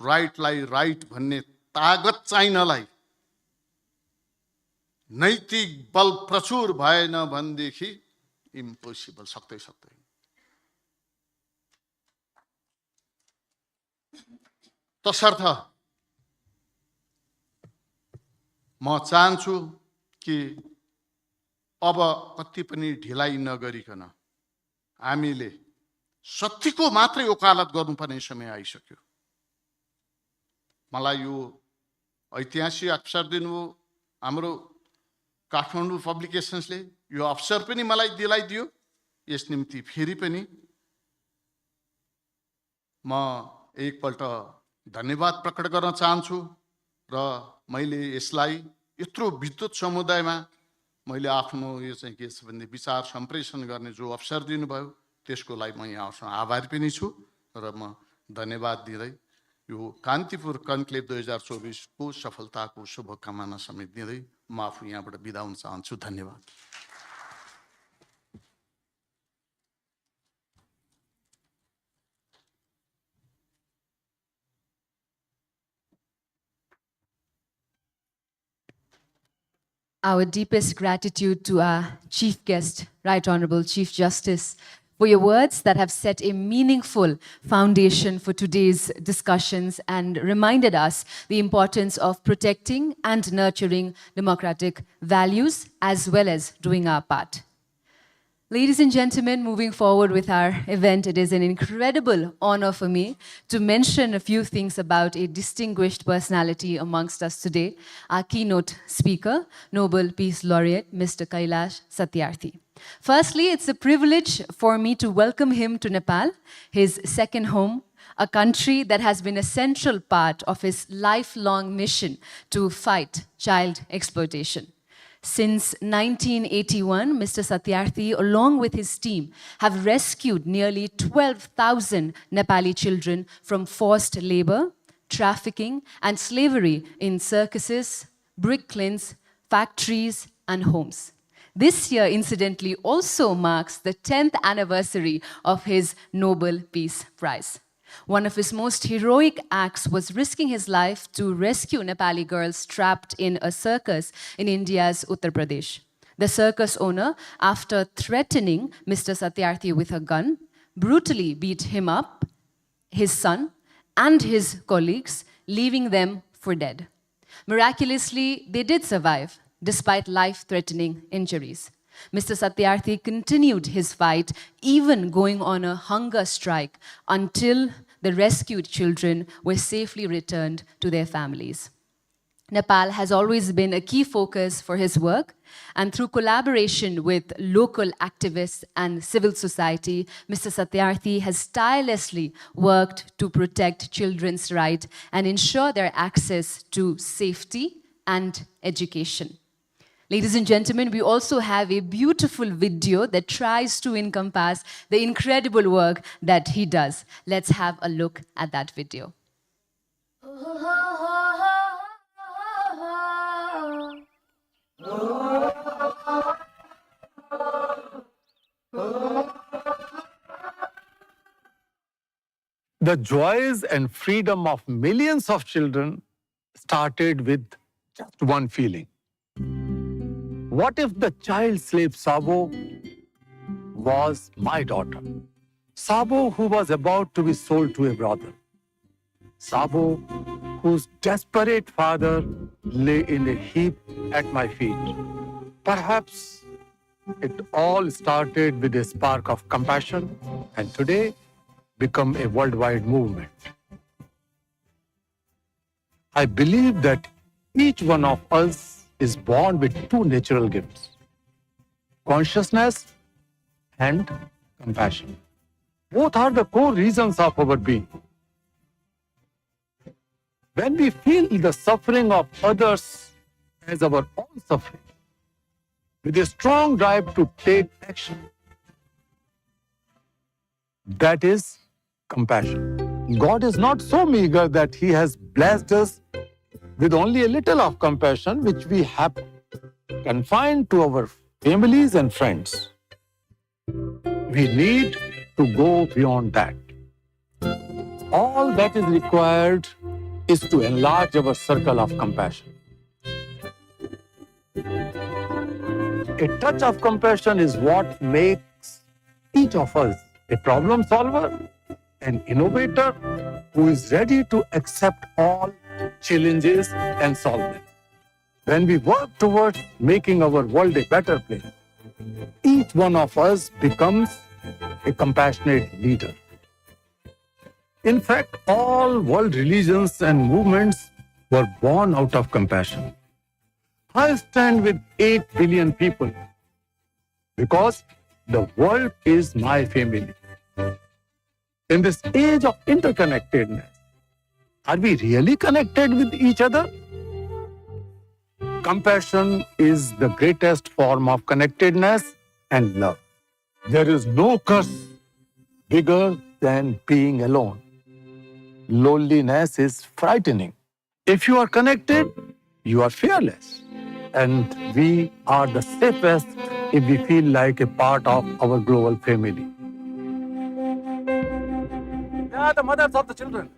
Speaker 10: राइटलाई राइट भन्ने तागत चाहिनलाई नैतिक बल प्रचुर भएन भनेदेखि इम्पोसिबल, सक्दै सक्दैन। तसर्थ म चाहन्छु कि अब कति पनि ढिलाइ नगरिकन हामीले सत्यको मात्रै वकालत गर्नुपर्ने समय आइसक्यो। मलाई यो ऐतिहासिक अवसर दिनुभयो हाम्रो काठमाडौँ पब्लिकेसन्सले, यो अवसर पनि मलाई दिलाइदियो। यस निम्ति फेरि पनि म एकपल्ट धन्यवाद प्रकट गर्न चाहन्छु र मैले यसलाई यत्रो विद्युत समुदायमा मैले आफ्नो यो चाहिँ के छ भने विचार सम्प्रेषण गर्ने जो अवसर दिनुभयो त्यसको लागि म यहाँसँग आभारी पनि छु र म धन्यवाद दिँदै यो कान्तिपुर कन्क्लेभ 2024 को सफलताको शुभकामना समेत दिँदै म आफू यहाँबाट बिदा हुन चाहन्छु। धन्यवाद।
Speaker 1: Our deepest gratitude to our Chief Guest, Right Honorable Chief Justice, for your words that have set a meaningful foundation for today's discussions and reminded us the importance of protecting and nurturing democratic values as well as doing our part. Ladies and gentlemen, moving forward with our event, it is an incredible honor for me to mention a few things about a distinguished personality amongst us today, our keynote speaker, Nobel Peace Laureate, Mr. Kailash Satyarthi. Firstly, it's a privilege for me to welcome him to Nepal, his second home, a country that has been a central part of his lifelong mission to fight child exploitation. Since 1981, Mr. Satyarthi, along with his team, have rescued nearly 12,000 Nepali children from forced labor, trafficking, and slavery in circuses, brick kilns, factories, and homes. This year, incidentally, also marks the 10th anniversary of his Nobel Peace Prize. One of his most heroic acts was risking his life to rescue Nepali girls trapped in a circus in India's Uttar Pradesh. The circus owner, after threatening Mr. Satyarthi with a gun, brutally beat him up, his son, and his colleagues, leaving them for dead. Miraculously, they did survive, despite life-threatening injuries. Mr. Satyarthi continued his fight, even going on a hunger strike, until the rescued children were safely returned to their families. Nepal has always been a key focus for his work, and through collaboration with local activists and civil society, Mr. Satyarthi has tirelessly worked to protect children's rights and ensure their access to safety and education. Ladies and gentlemen, we also have a beautiful video that tries to encompass the incredible work that he does. Let's have a look at that video.
Speaker 11: The joys and freedom of millions of children started with just one feeling. What if the child slave Sabo was my daughter? Sabo, who was about to be sold to a brother. Sabo, whose desperate father lay in a heap at my feet. Perhaps it all started with a spark of compassion and today become a worldwide movement. I believe that each one of us is born with two natural gifts, consciousness and compassion. Both are the core reasons of our being. When we feel the suffering of others as our own suffering, with a strong drive to take action, that is compassion. God is not so meager that He has blessed us with only a little of compassion, which we have confined to our families and friends. we need to go beyond that. All that is required is to enlarge our circle of compassion. A touch of compassion is what makes each of us a problem solver, an innovator who is ready to accept all challenges and solve them. When we work towards making our world a better place, each one of us becomes a compassionate leader. In fact, all world religions and movements were born out of compassion. I stand with 8 billion people because the world is my family. In this age of interconnectedness, are we really connected with each other? Compassion is the greatest form of connectedness and love. There is no curse bigger than being alone. Loneliness is frightening. If you are connected, you are fearless. And we are the safest if we feel like a part of our global family. They are the mothers of the children.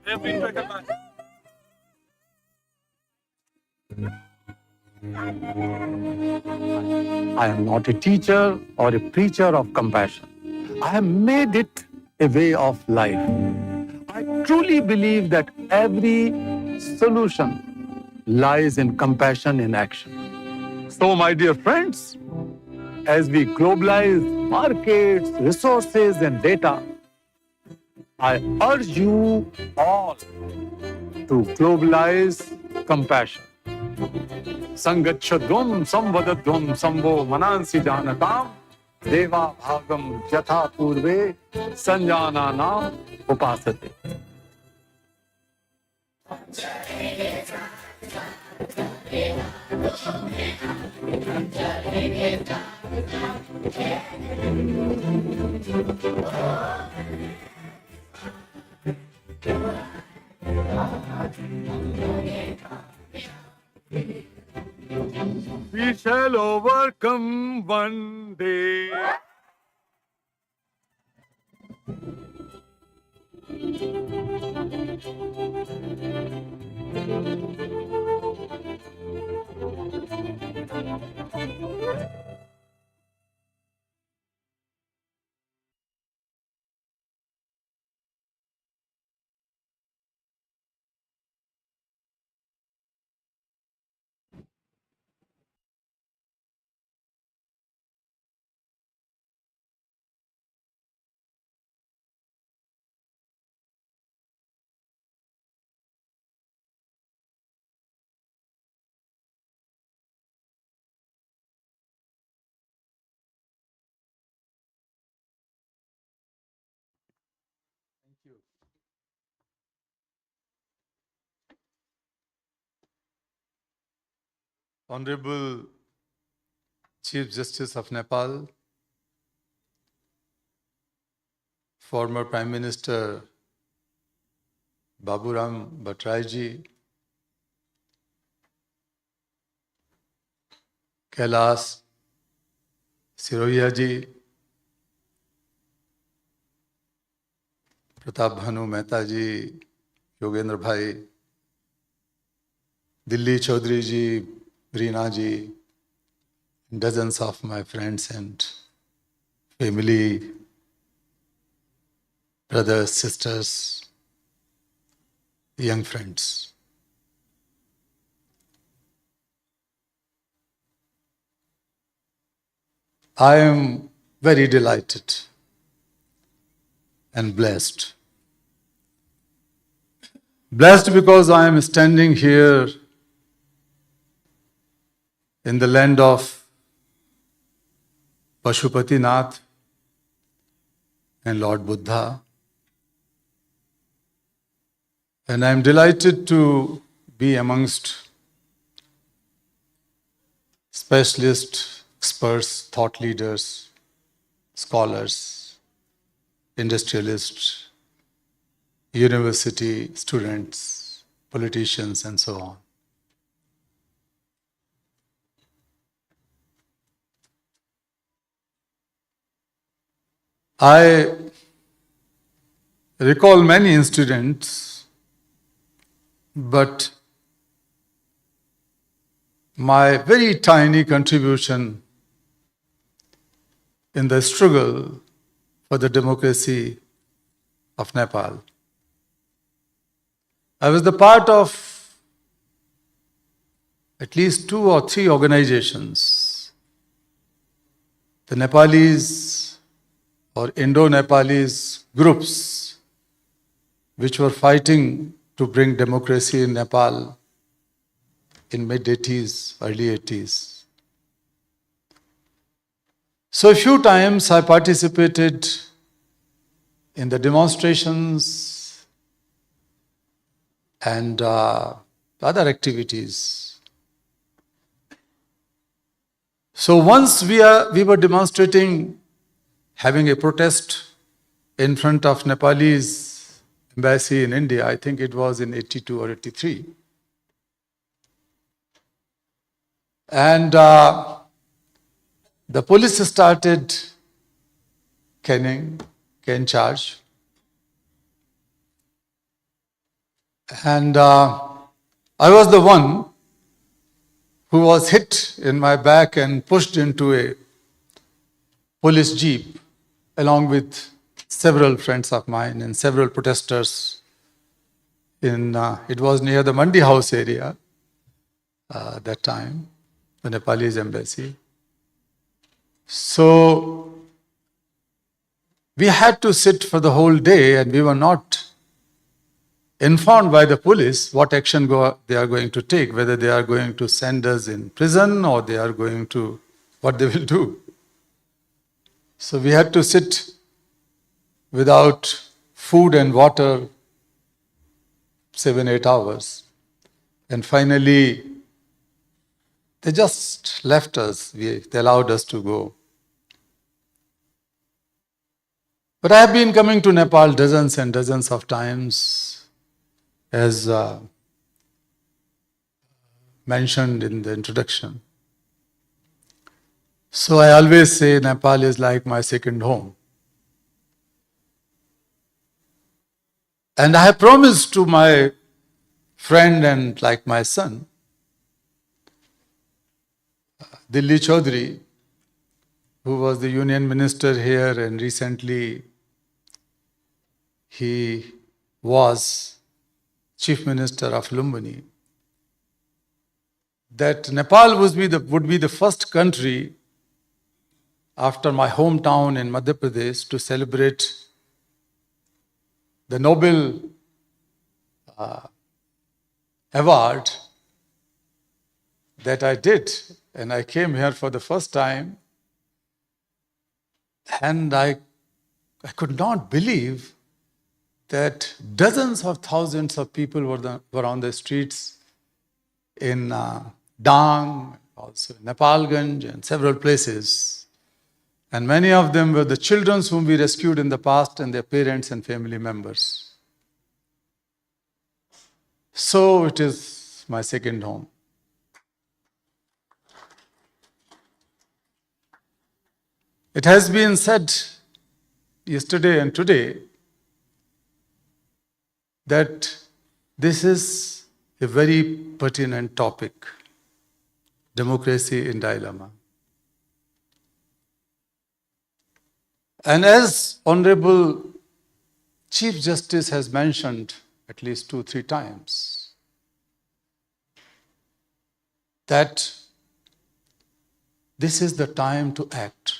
Speaker 11: I am not a teacher or a preacher of compassion. I have made it a way of life. I truly believe that every solution lies in compassion in action. So, my dear friends, as we globalize markets, resources, and data, I urge you all to globalize compassion. Sangachadvam samvadadvam samvo manansi janatam deva bhagam yatha purve sanjananam upasate. We shall overcome one day.
Speaker 12: Honorable Chief Justice of Nepal, former Prime Minister Baburam Bhattaraiji, Kailash Siroyaji, Pratap Bhanu Mehtaji, Yogendra Bhai, Dilli Chaudhary ji, Reena ji, dozens of my friends and family, brothers, sisters, young friends. I am very delighted and blessed. Blessed because I am standing here in the land of Pashupatinath and Lord Buddha. And I am delighted to be amongst specialists, experts, thought leaders, scholars, industrialists, university students, politicians, and so on. I recall many incidents, but my very tiny contribution in the struggle for the democracy of Nepal. I was the part of at least 2 or 3 organizations. The Nepalese or Indo-Nepalese groups which were fighting to bring democracy in Nepal in mid-80s, early 80s. So a few times I participated in the demonstrations and other activities. So once we were demonstrating, having a protest in front of Nepalese embassy in India. I think it was in 82 or 83. And the police started cane charge. And I was the one who was hit in my back and pushed into a police jeep along with several friends of mine and several protesters. It was near the Mandi House area that time, the Nepalese embassy. So we had to sit for the whole day and we were not informed by the police what action they are going to take, whether they are going to send us in prison or they are going to, what they will do. So we had to sit without food and water 7-8 hours. And finally, they just left us. They allowed us to go. But I have been coming to Nepal dozens and dozens of times, as mentioned in the introduction. So I always say Nepal is like my second home. And I have promised to my friend and like my son, Dilli Chaudhary, who was the union minister here and recently he was chief minister of Lumbini, that Nepal would be the first country after my hometown in Madhya Pradesh to celebrate the Nobel award that I did. And I came here for the first time and I could not believe that dozens of thousands of people were on the streets in Dang, also Nepalganj and several places. And many of them were the children whom we rescued in the past and their parents and family members. So it is my second home. It has been said yesterday and today that this is a very pertinent topic, democracy in dilemma. And as Honorable Chief Justice has mentioned at least 2-3 times, that this is the time to act.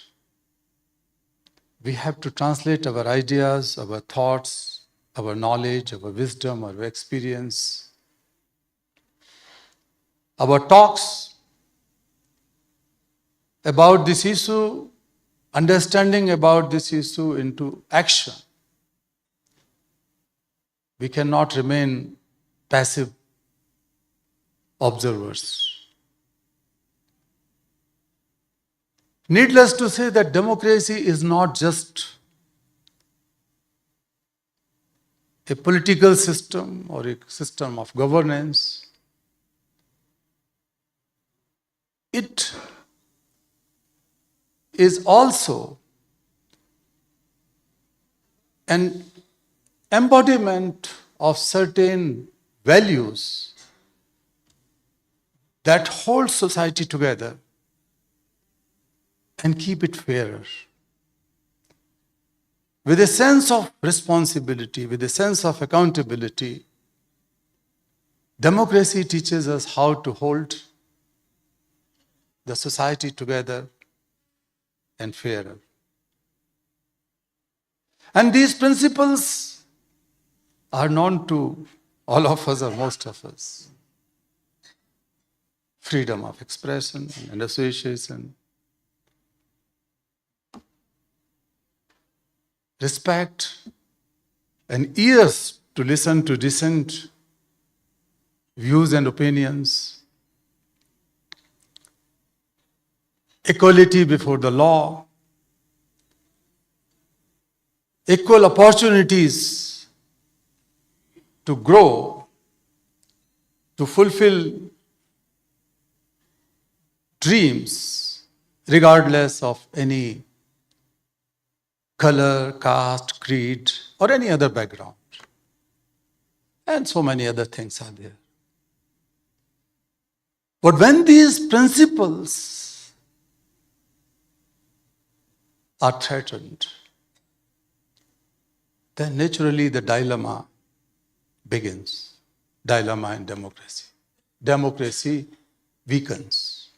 Speaker 12: We have to translate our ideas, our thoughts, our knowledge, our wisdom, our experience, our talks about this issue, understanding about this issue into action. We cannot remain passive observers. Needless to say that democracy is not just a political system or a system of governance. It is also an embodiment of certain values that hold society together and keep it fairer. With a sense of responsibility, with a sense of accountability, democracy teaches us how to hold the society together and fairer. And these principles are known to all of us or most of us. Freedom of expression and association, respect and ears to listen to dissent, views and opinions, equality before the law, equal opportunities to grow, to fulfill dreams, regardless of any color, caste, creed, or any other background. And so many other things are there. But when these principles are threatened, then naturally the dilemma begins. Dilemma in democracy. Democracy weakens.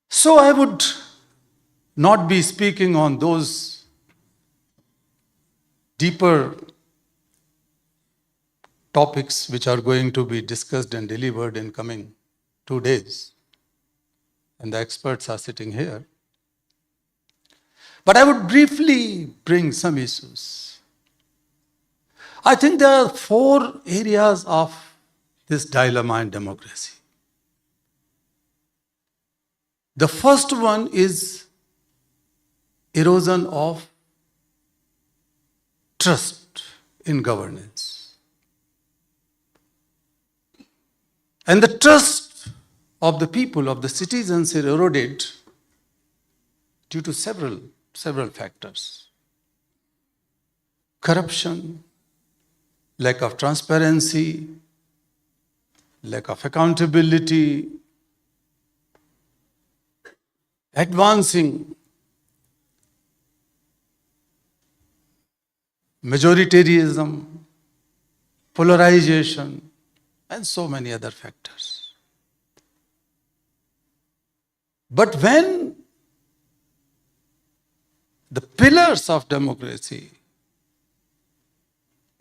Speaker 12: So I would not be speaking on those deeper topics which are going to be discussed and delivered in coming 2 days. And the experts are sitting here. But I would briefly bring some issues. I think there are 4 areas of this dilemma in democracy. The first one is erosion of trust in governance. And the trust of the people, of the citizens, is eroded due to several factors. Corruption, lack of transparency, lack of accountability, advancing majoritarianism, polarization, and so many other factors. But when the pillars of democracy,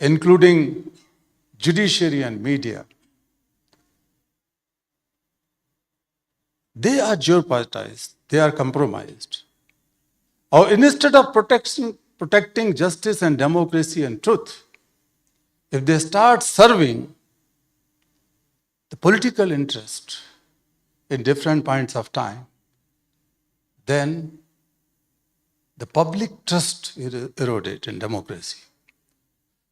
Speaker 12: including judiciary and media, they are jeopardized, they are compromised. Or instead of protecting justice and democracy and truth, if they start serving the political interest in different points of time, then the public trust is eroded in democracy.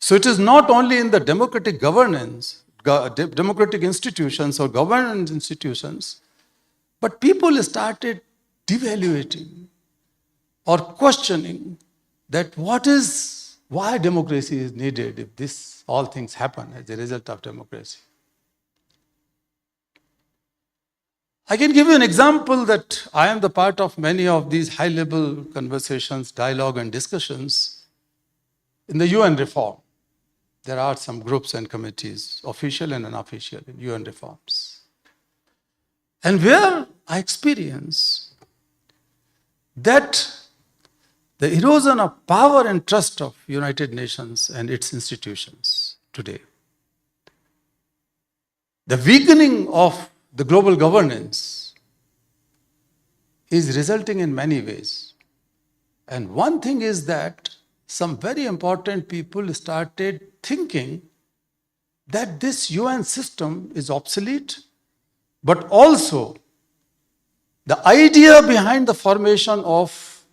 Speaker 12: So it is not only in the democratic governance, democratic institutions or governance institutions, but people started devaluating or questioning that why democracy is needed if all things happen as a result of democracy. I can give you an example that I am the part of many of these high-level conversations, dialogue and discussions in the UN reform. There are some groups and committees, official and unofficial, in UN reforms. And where I experience that the erosion of power and trust of United Nations and its institutions today, the weakening of the global governance is resulting in many ways. And one thing is that some very important people started thinking that this UN system is obsolete, but also the idea behind the formation of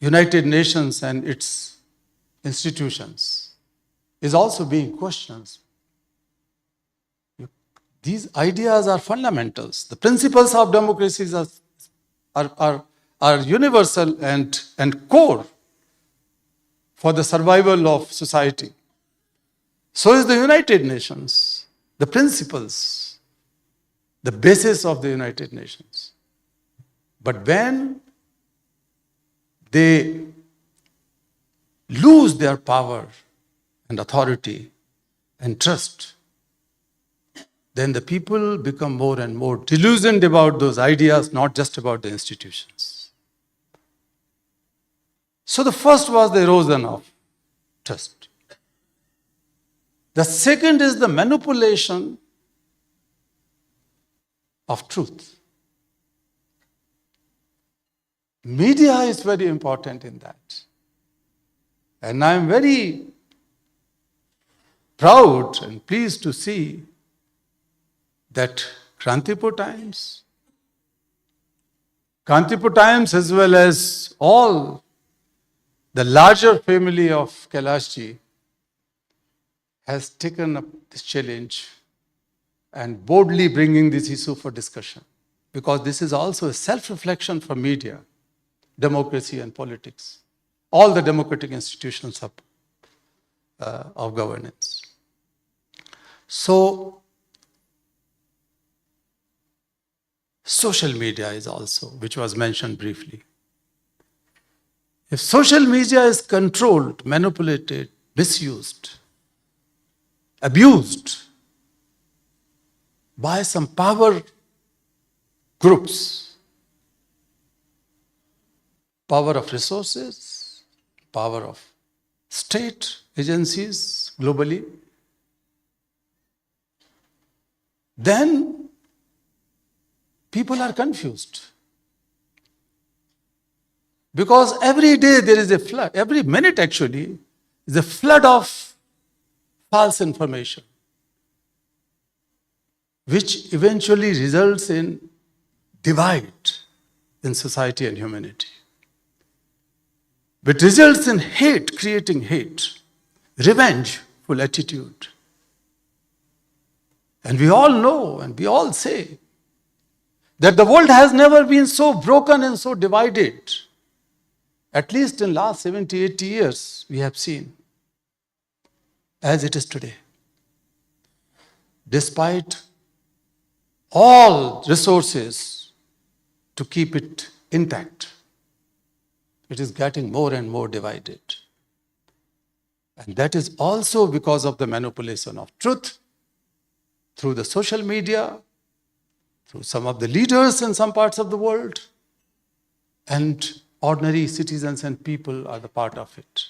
Speaker 12: United Nations and its institutions is also being questioned. These ideas are fundamentals. The principles of democracies are are universal and core for the survival of society. So is the United Nations, the principles, the basis of the United Nations. But when they lose their power and authority and trust, then the people become more and more delusioned about those ideas, not just about the institutions. So the first was the erosion of trust. The second is the manipulation of truth. Media is very important in that. And I am very proud and pleased to see that Kantipur Times as well as all the larger family of Kailash has taken up this challenge and boldly bringing this issue for discussion, because this is also a self-reflection for media, democracy and politics, all the democratic institutions of governance. So, social media is also, which was mentioned briefly. If social media is controlled, manipulated, misused, abused by some power groups, power of resources, power of state agencies globally, then people are confused. Because every day there is a flood, every minute actually is a flood of false information, which eventually results in divide in society and humanity. Which results in hate, creating hate, revengeful attitude. And we all know and we all say that the world has never been so broken and so divided. At least in last 70, 80 years, we have seen as it is today. Despite all resources to keep it intact, it is getting more and more divided. And that is also because of the manipulation of truth through the social media, through some of the leaders in some parts of the world, and ordinary citizens and people are the part of it.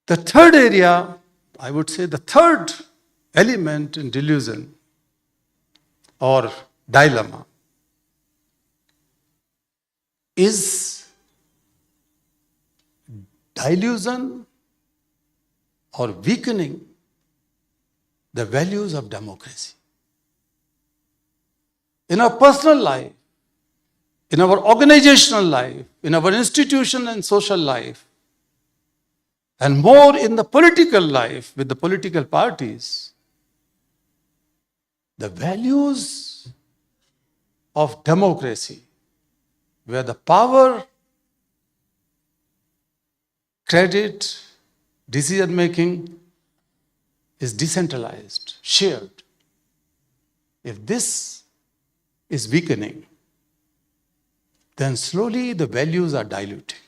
Speaker 12: The third area, I would say the third element in delusion or dilemma is dilution or weakening the values of democracy. In our personal life, in our organizational life, in our institutional and social life, and more in the political life with the political parties, the values of democracy, where the power, credit, decision-making is decentralized, shared. If this is weakening, then slowly the values are diluting.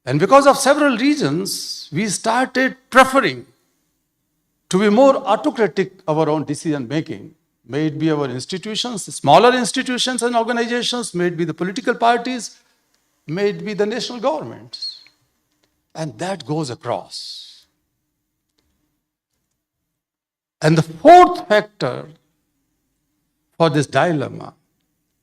Speaker 12: And because of several reasons, we started preferring to be more autocratic our own decision-making. May it be our institutions, smaller institutions and organizations, may it be the political parties, may it be the national governments. And that goes across. And the fourth factor for this dilemma,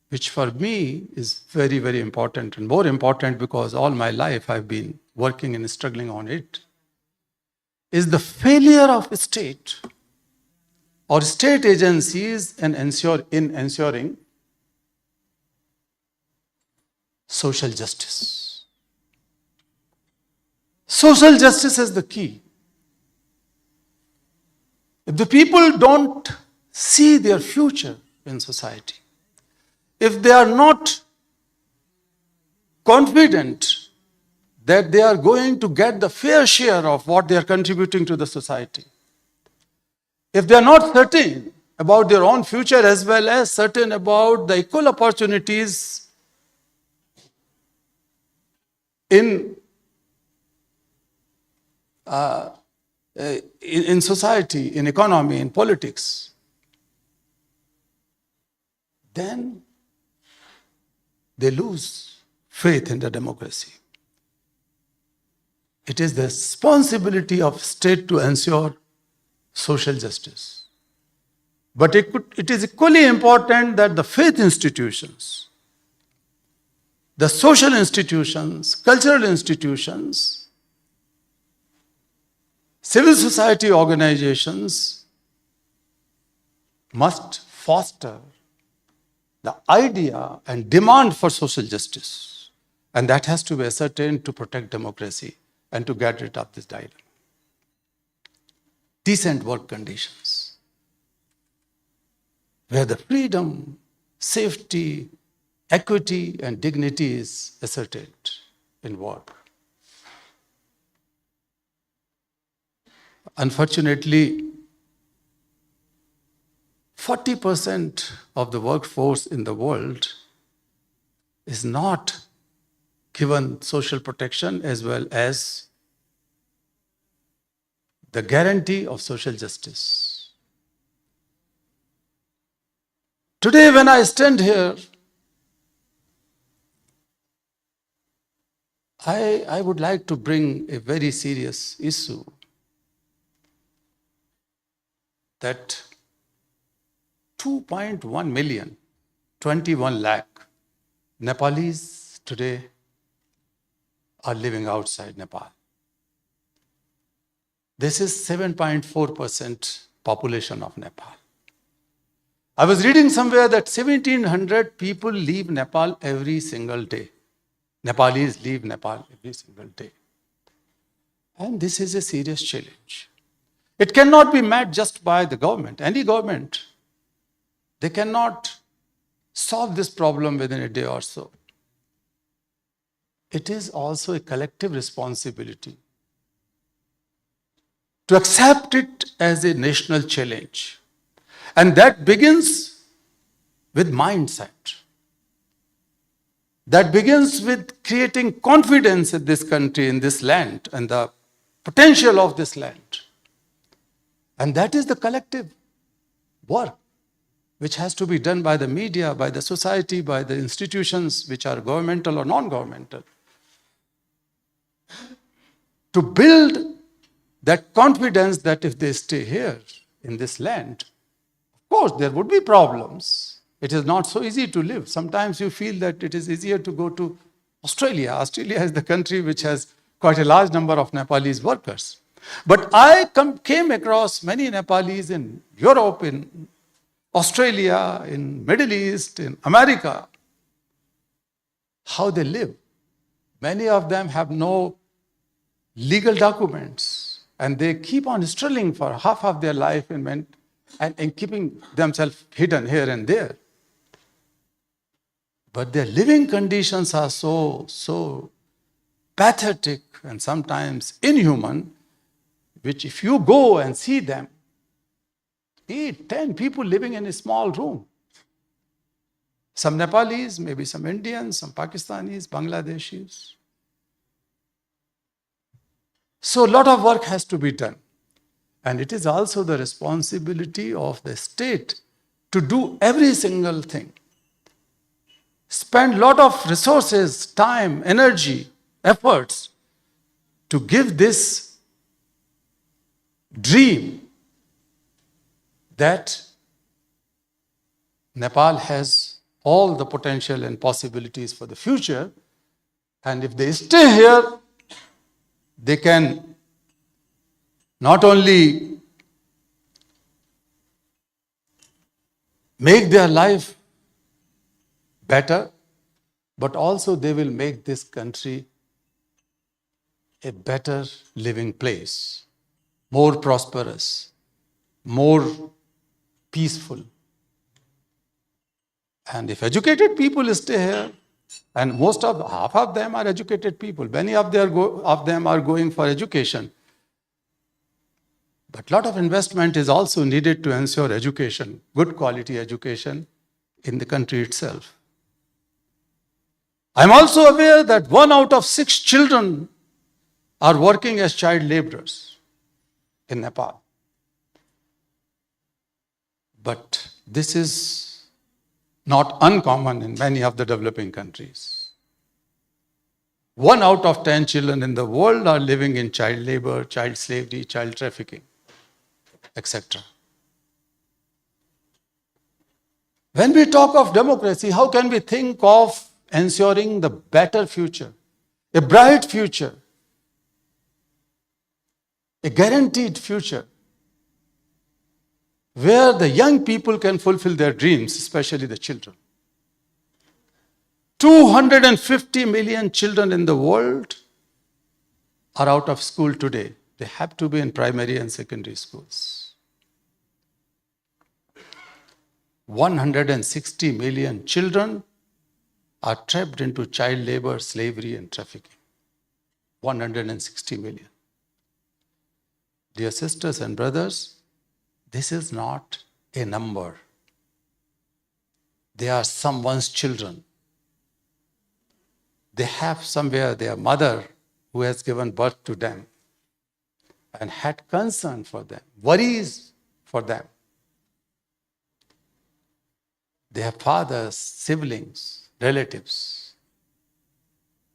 Speaker 12: which for me is very, very important, and more important because all my life I've been working and struggling on it, is the failure of state or state agencies in ensuring social justice. Social justice is the key. If the people don't see their future in society, if they are not confident that they are going to get the fair share of what they are contributing to the society, if they are not certain about their own future as well as certain about the equal opportunities in society, in economy, in politics, then they lose faith in the democracy. It is the responsibility of state to ensure social justice. But it is equally important that the faith institutions, the social institutions, cultural institutions, civil society organizations must foster the idea and demand for social justice. And that has to be ascertained to protect democracy and to get rid of this dilemma. Decent work conditions, where the freedom, safety, equity, and dignity is asserted in work. Unfortunately, 40% of the workforce in the world is not given social protection as well as the guarantee of social justice. Today, when I stand here, I would like to bring a very serious issue that 2.1 million, 21 lakh Nepalese today are living outside Nepal. This is 7.4% population of Nepal. I was reading somewhere that 1,700 people leave Nepal every single day. Nepalese leave Nepal every single day. And this is a serious challenge. It cannot be met just by the government. Any government, they cannot solve this problem within a day or so. It is also a collective responsibility to accept it as a national challenge. And that begins with mindset. That begins with creating confidence in this country, in this land, and the potential of this land. And that is the collective work which has to be done by the media, by the society, by the institutions which are governmental or non-governmental, to build that confidence that if they stay here in this land, of course there would be problems. It is not so easy to live. Sometimes you feel that it is easier to go to Australia. Australia is the country which has quite a large number of Nepalese workers. But I came across many Nepalese in Europe, in Australia, in Middle East, in America, how they live. Many of them have no legal documents, and they keep on struggling for half of their life and keeping themselves hidden here and there. But their living conditions are so pathetic and sometimes inhuman, which if you go and see them, 8, 10 people living in a small room. Some Nepalese, maybe some Indians, some Pakistanis, Bangladeshis. So a lot of work has to be done. And it is also the responsibility of the state to do every single thing. Spend a lot of resources, time, energy, efforts to give this dream that Nepal has all the potential and possibilities for the future. And if they stay here, they can not only make their life better, but also they will make this country a better living place, more prosperous, more peaceful. And if educated people stay here, and half of them are educated people, many of them are going for education. But a lot of investment is also needed to ensure education, good quality education in the country itself. I'm also aware that 1 out of 6 children are working as child laborers in Nepal. But this is not uncommon in many of the developing countries. 1 out of 10 children in the world are living in child labor, child slavery, child trafficking, etc. When we talk of democracy, how can we think of ensuring the better future, a bright future, a guaranteed future, where the young people can fulfill their dreams, especially the children? 250 million children in the world are out of school today. They have to be in primary and secondary schools. 160 million children are trapped into child labor, slavery, and trafficking. 160 million. Dear sisters and brothers, this is not a number. They are someone's children. They have somewhere their mother who has given birth to them and had concern for them, worries for them. They have fathers, siblings, relatives,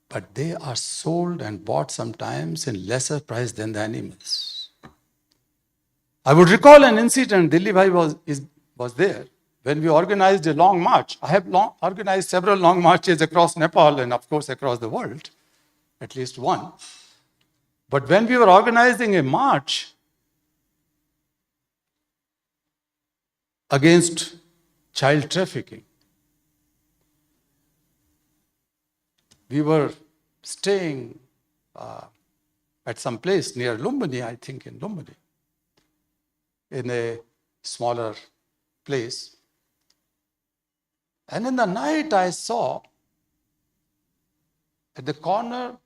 Speaker 12: but they are sold and bought sometimes in lesser price than the animals. I would recall an incident. Dilli Bhai was there when we organized a long march. I have organized several long marches across Nepal and of course across the world, at least one. But when we were organizing a march against child trafficking, we were staying at some place near Lumbini, I think in Lumbini, in a smaller place. And in the night I saw at the corner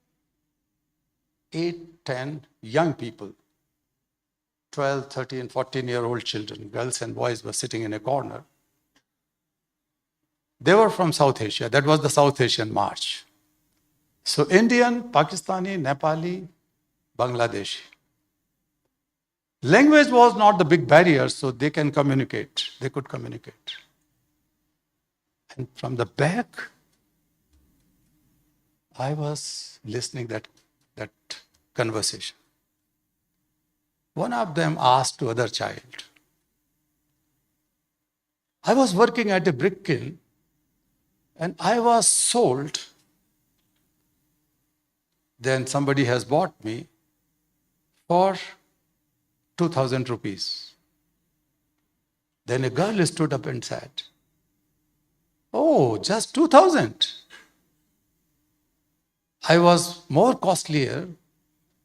Speaker 12: 8, 10 young people, 12, 13, 14-year-old children, girls and boys were sitting in a corner. They were from South Asia. That was the South Asian March. So Indian, Pakistani, Nepali, Bangladeshi. Language was not the big barrier, so they can communicate. They could communicate. And from the back, I was listening that conversation. One of them asked to other child, I was working at a brick kiln and I was sold. Then somebody has bought me for 2,000 rupees. Then a girl stood up and said, oh, just 2,000. I was more costlier.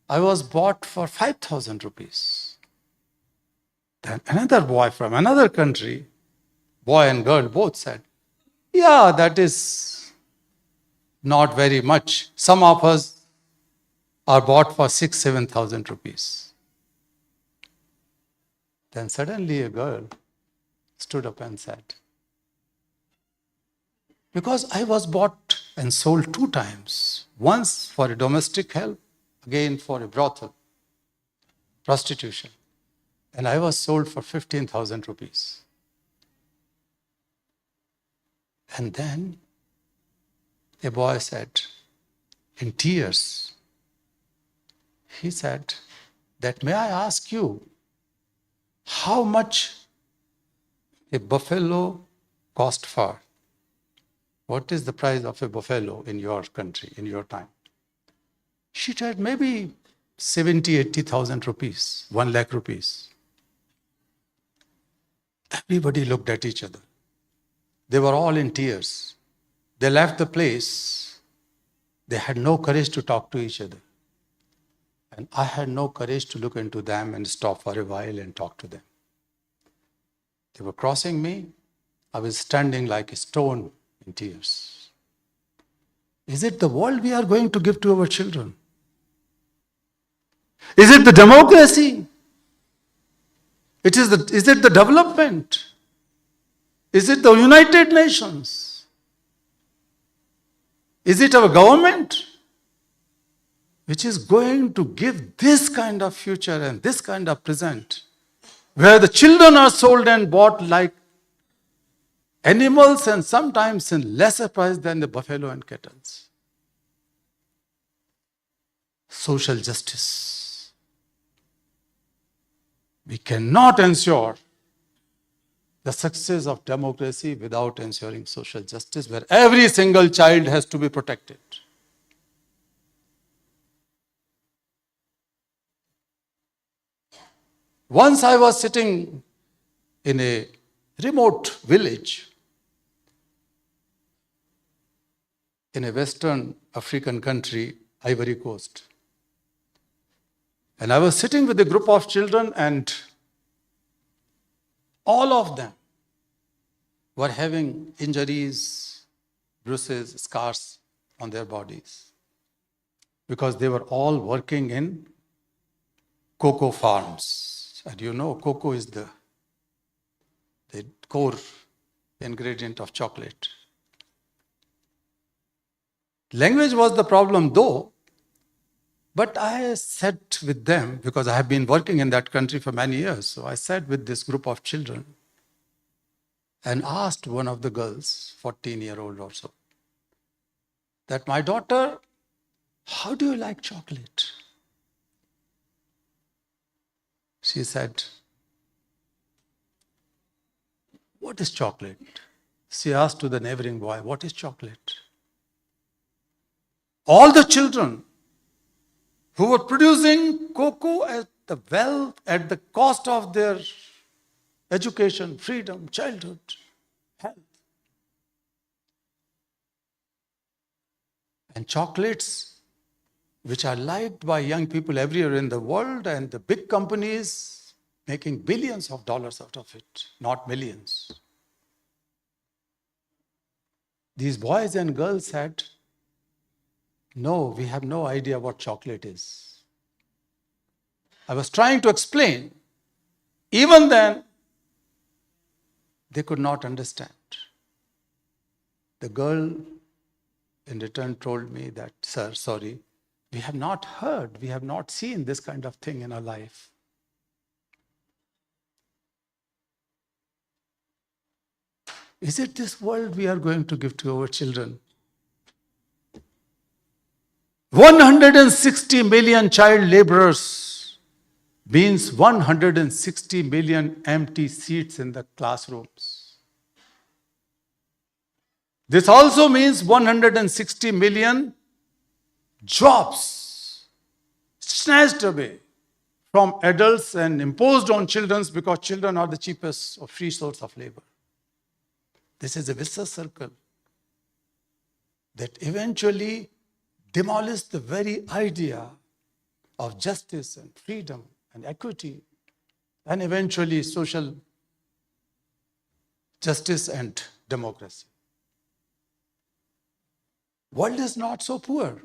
Speaker 12: I was bought for 5,000 rupees. Then another boy from another country, boy and girl both said, yeah, that is not very much. Some of us are bought for 6,000, 7,000 rupees. Then suddenly a girl stood up and said, because I was bought and sold 2 times, once for a domestic help, again for a brothel, prostitution. And I was sold for 15,000 rupees. And then a boy said, in tears, he said that, may I ask you, how much a buffalo cost for? What is the price of a buffalo in your country, in your time? She said, maybe 70,000, 80,000 rupees, 1 lakh rupees. Everybody looked at each other. They were all in tears. They left the place. They had no courage to talk to each other. And I had no courage to look into them and stop for a while and talk to them. They were crossing me. I was standing like a stone in tears. Is it the world we are going to give to our children? Is it the democracy? Is it the development? Is it the United Nations? Is it our government which is going to give this kind of future and this kind of present, where the children are sold and bought like animals and sometimes in lesser price than the buffalo and cattle? Social justice. We cannot ensure the success of democracy without ensuring social justice, where every single child has to be protected. Once I was sitting in a remote village in a Western African country, Ivory Coast. And I was sitting with a group of children, and all of them were having injuries, bruises, scars on their bodies, because they were all working in cocoa farms. And you know, cocoa is the core ingredient of chocolate. Language was the problem though, but I sat with them because I have been working in that country for many years. So I sat with this group of children and asked one of the girls, 14-year-old or so, that my daughter, how do you like chocolate? She said, what is chocolate? She asked to the neighboring boy, what is chocolate? All the children who were producing cocoa at the cost of their education, freedom, childhood, health. And chocolates, which are liked by young people everywhere in the world, and the big companies making billions of dollars out of it, not millions. These boys and girls said, no, we have no idea what chocolate is. I was trying to explain. Even then, they could not understand. The girl in return told me that, sir, sorry, we have not heard, we have not seen this kind of thing in our life. Is it this world we are going to give to our children? 160 million child laborers means 160 million empty seats in the classrooms. This also means 160 million jobs snatched away from adults and imposed on children, because children are the cheapest or free source of labor. This is a vicious circle that eventually demolish the very idea of justice and freedom and equity, and eventually social justice and democracy. World is not so poor.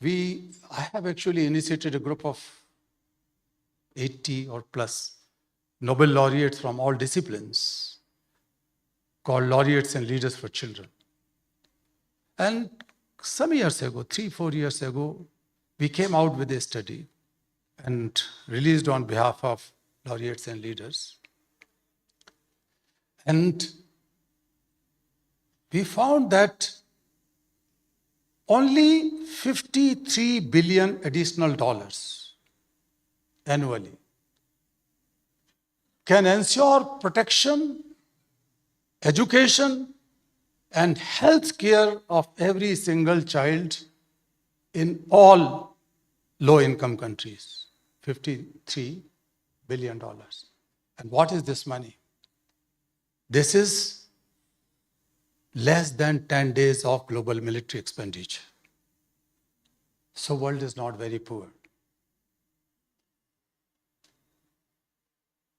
Speaker 12: I have actually initiated a group of 80 or plus Nobel laureates from all disciplines called Laureates and Leaders for Children. And some years ago, 3-4 years ago, we came out with a study and released on behalf of laureates and leaders. And we found that only 53 billion additional dollars annually can ensure protection, education, and health care of every single child in all low-income countries. $53 billion. And what is this money? This is less than 10 days of global military expenditure. So world is not very poor.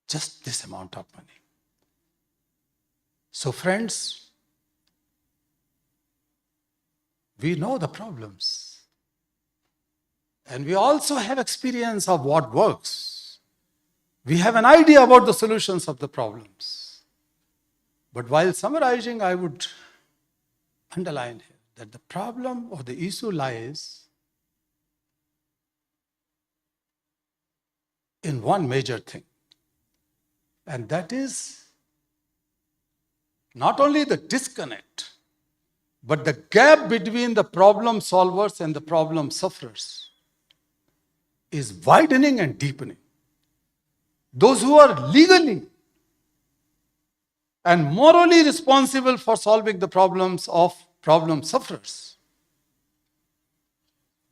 Speaker 12: just this amount of money. So friends, we know the problems. And we also have experience of what works. We have an idea about the solutions of the problems. But while summarizing, I would underline here that the problem or the issue lies in one major thing. And that is not only the disconnect, but the gap between the problem solvers and the problem sufferers is widening and deepening. Those who are legally and morally responsible for solving the problems of problem sufferers,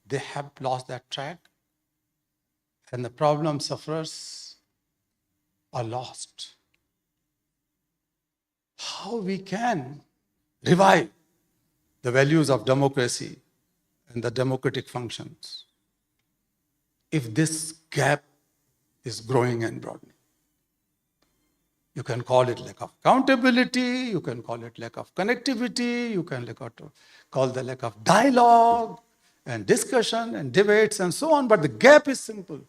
Speaker 12: they have lost that track, and the problem sufferers are lost. How we can revive the values of democracy and the democratic functions if this gap is growing and broadening? You can call it lack of accountability, you can call it lack of connectivity, you can call the lack of dialogue and discussion and debates and so on, but the gap is simple.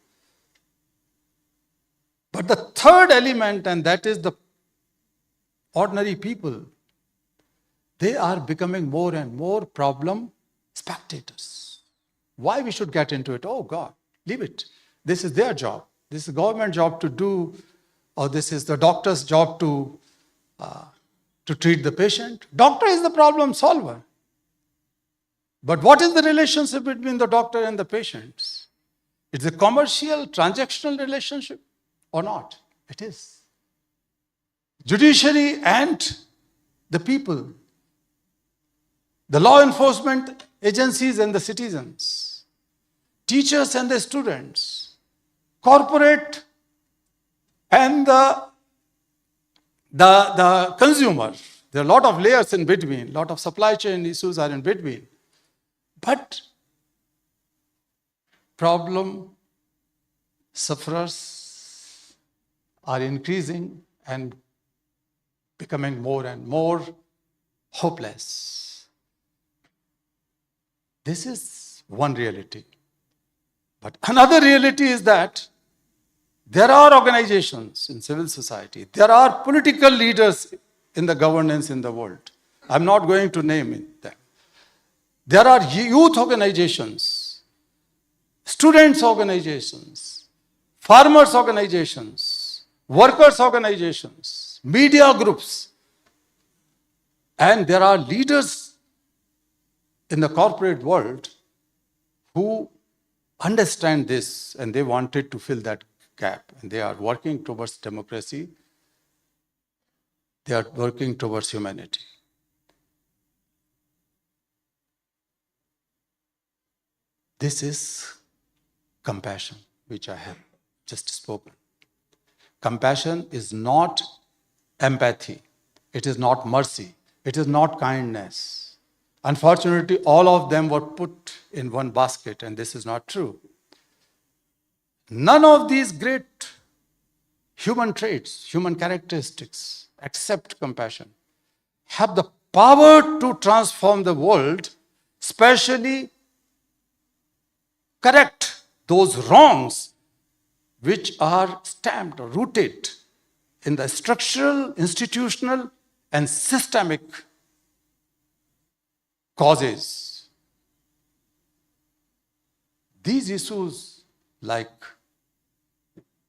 Speaker 12: But the third element, and that is the ordinary people, they are becoming more and more problem spectators. Why we should get into it? Oh God, leave it. This is their job. This is the government job to do, or this is the doctor's job to treat the patient. Doctor is the problem solver. But what is the relationship between the doctor and the patients? It's a commercial, transactional relationship or not? It is. Judiciary and the people, the law enforcement agencies and the citizens, teachers and the students, corporate and the consumer. There are a lot of layers in between, a lot of supply chain issues are in between. But problem sufferers are increasing and becoming more and more hopeless. This is one reality. But another reality is that there are organizations in civil society, there are political leaders in the governance in the world. I'm not going to name them. There are youth organizations, students organizations, farmers organizations, workers organizations, media groups, and there are leaders in the corporate world who understand this and they wanted to fill that gap, and they are working towards democracy, they are working towards humanity. This is compassion, which I have just spoken. Compassion is not empathy. It is not mercy. It is not kindness. Unfortunately, all of them were put in one basket, and this is not true. None of these great human traits, human characteristics, except compassion, have the power to transform the world, especially correct those wrongs which are stamped or rooted in the structural, institutional, and systemic causes. These issues like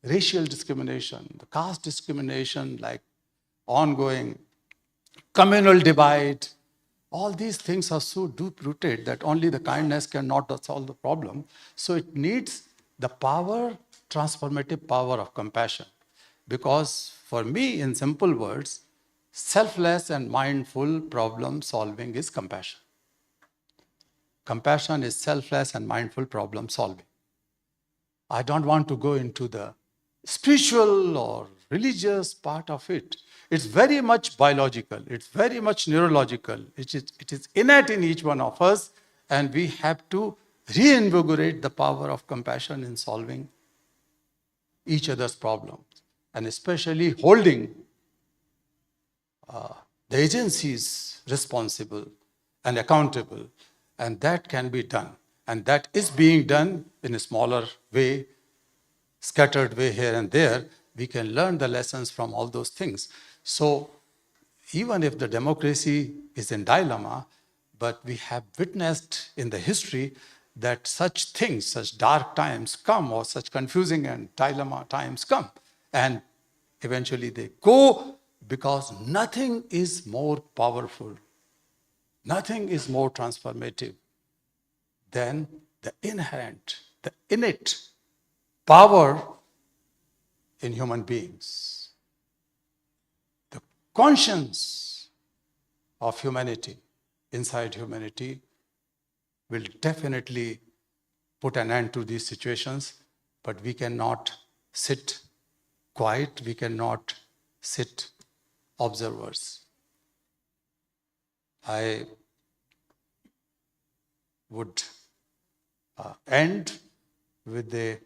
Speaker 12: racial discrimination, the caste discrimination, like ongoing communal divide, all these things are so deep-rooted that only the kindness cannot solve the problem. So it needs the power, transformative power of compassion. Because for me, in simple words, selfless and mindful problem solving is compassion. Compassion is selfless and mindful problem solving. I don't want to go into the spiritual or religious part of it. It's very much biological. It's very much neurological. It is innate in each one of us, and we have to reinvigorate the power of compassion in solving each other's problems. and especially holding the agencies responsible and accountable. And that can be done. And that is being done in a smaller way, scattered way here and there. We can learn the lessons from all those things. So even if the democracy is in dilemma, but we have witnessed in the history that such things, such dark times come, or such confusing and dilemma times come. And eventually they go, because nothing is more powerful, nothing is more transformative than the inherent, the innate power in human beings. The conscience of humanity, inside humanity, will definitely put an end to these situations, but we cannot sit quiet, we cannot sit observers. I would end with the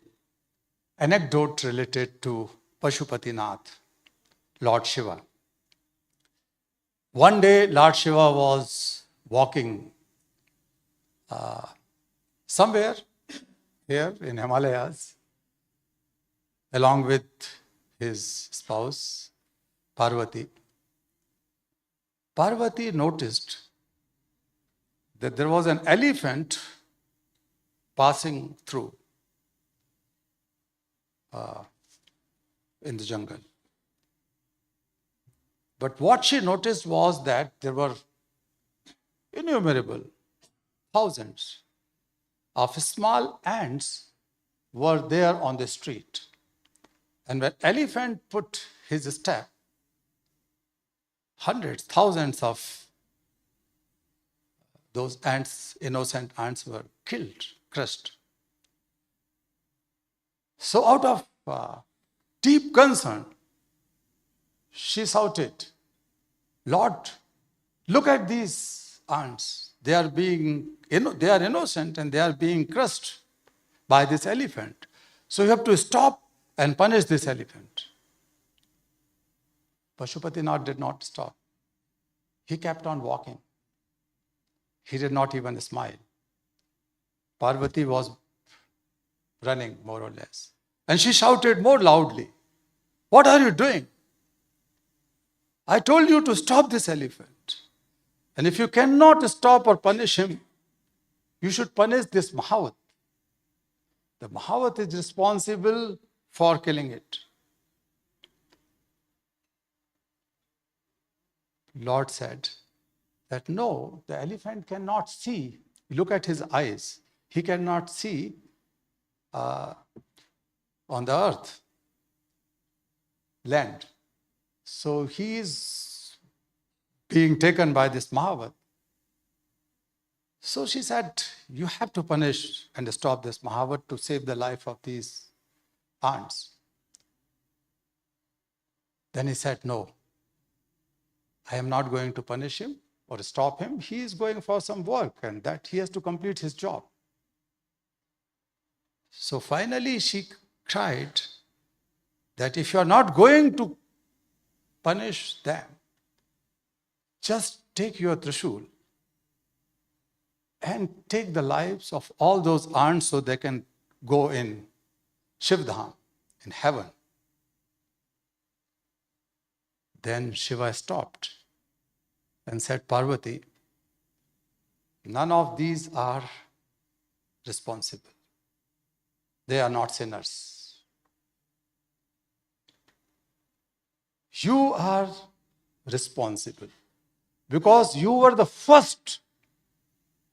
Speaker 12: anecdote related to Pashupatinath, Lord Shiva. One day, Lord Shiva was walking somewhere here in Himalayas, along with his spouse, Parvati. Parvati noticed that there was an elephant passing through in the jungle. But what she noticed was that there were innumerable thousands of small ants were there on the street. And when elephant put his step, hundreds, thousands of those ants, innocent ants, were killed, crushed. So out of deep concern, she shouted, "Lord, look at these ants. They are innocent and they are being crushed by this elephant. So you have to stop and punish this elephant." Pashupatinath did not stop. He kept on walking. He did not even smile. Parvati was running, more or less. And she shouted more loudly, "What are you doing? I told you to stop this elephant. And if you cannot stop or punish him, you should punish this Mahavat. The Mahavat is responsible for killing it." Lord said that no, the elephant cannot see. Look at his eyes. He cannot see on the earth, land. So he is being taken by this Mahavat. So she said, "You have to punish and stop this Mahavat to save the life of these ants." Then he said, "No, I am not going to punish him or stop him. He is going for some work and that he has to complete his job." So finally she cried that if you are not going to punish them, just take your Trishul and take the lives of all those ants so they can go in Shivdham, in heaven. Then Shiva stopped and said, "Parvati, none of these are responsible. They are not sinners. You are responsible because you were the first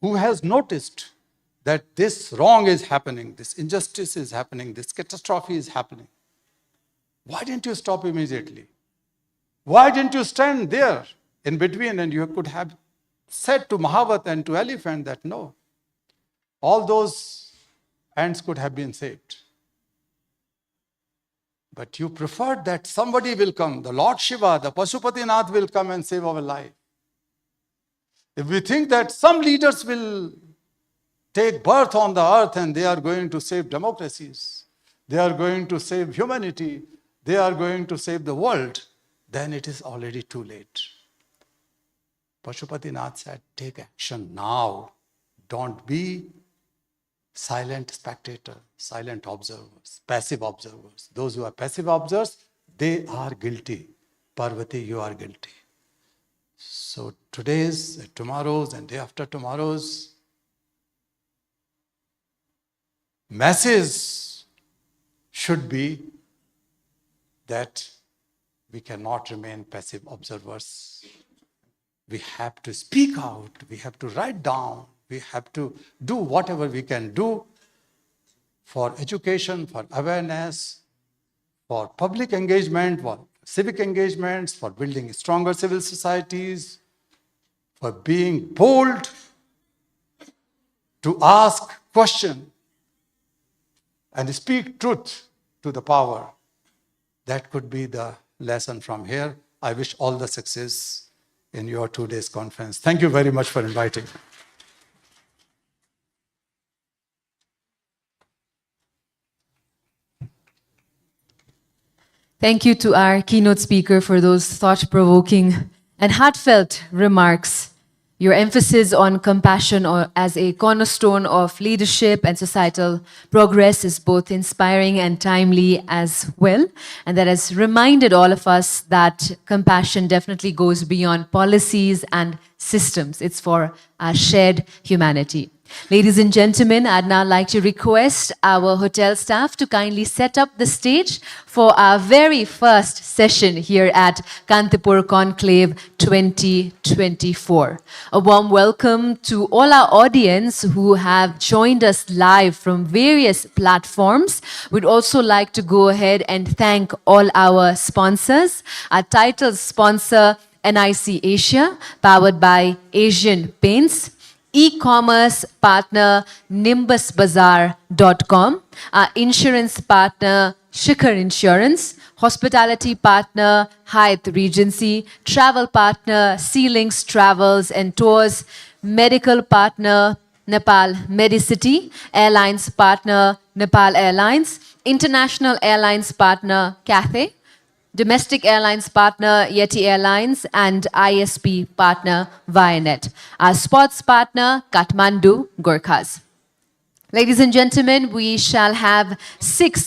Speaker 12: who has noticed that this wrong is happening, this injustice is happening, this catastrophe is happening. Why didn't you stop immediately? Why didn't you stand there in between and you could have said to Mahavat and to elephant that no, all those ants could have been saved. But you preferred that somebody will come, the Lord Shiva, the Pashupatinath will come and save our life. If we think that some leaders will take birth on the earth and they are going to save democracies, they are going to save humanity, they are going to save the world, then it is already too late. Pashupatinath said, take action now. Don't be silent spectator, silent observers, passive observers. Those who are passive observers, they are guilty. Parvati, you are guilty. So today's, tomorrow's, and day after tomorrow's message should be that we cannot remain passive observers. We have to speak out, we have to write down, we have to do whatever we can do for education, for awareness, for public engagement, for civic engagements, for building stronger civil societies, for being bold to ask question and speak truth to the power. That could be the lesson from here. I wish all the success in your 2 days conference. Thank you very much for inviting me.
Speaker 1: Thank you to our keynote speaker for those thought-provoking and heartfelt remarks. Your emphasis on compassion as a cornerstone of leadership and societal progress is both inspiring and timely as well. And that has reminded all of us that compassion definitely goes beyond policies and systems. It's for our shared humanity. Ladies and gentlemen, I'd now like to request our hotel staff to kindly set up the stage for our very first session here at Kantipur Conclave 2024. A warm welcome to all our audience who have joined us live from various platforms. We'd also like to go ahead and thank all our sponsors. Our title sponsor, NIC Asia, powered by Asian Paints. E-commerce partner nimbusbazaar.com, our insurance partner Shikhar Insurance, hospitality partner Hyatt Regency, travel partner Sea Links Travels and Tours, medical partner Nepal Medicity, airlines partner Nepal Airlines, international airlines partner Cathay, domestic airlines partner Yeti Airlines, and ISP partner Vianet. Our sports partner Kathmandu Gorkhas. Ladies and gentlemen, we shall have 6